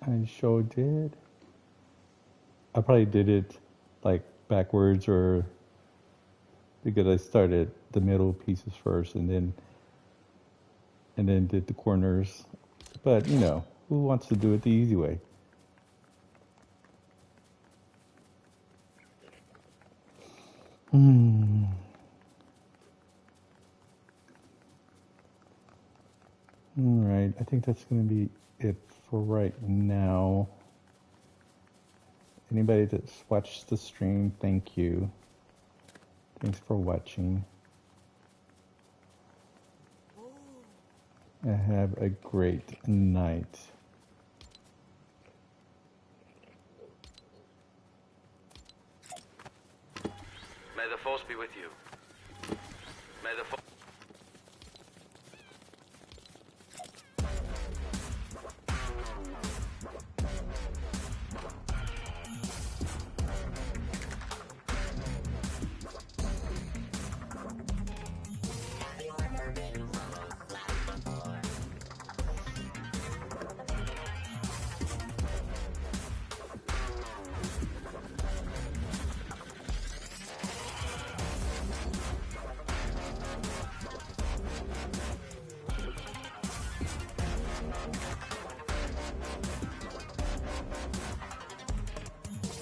I sure did. I probably did it like backwards or because I started the middle pieces first and then did the corners. But you know, who wants to do it the easy way? Alright, I think that's gonna be it for right now. Anybody that's watched the stream, thank you. Thanks for watching. And have a great night. May the force be with you. May the force...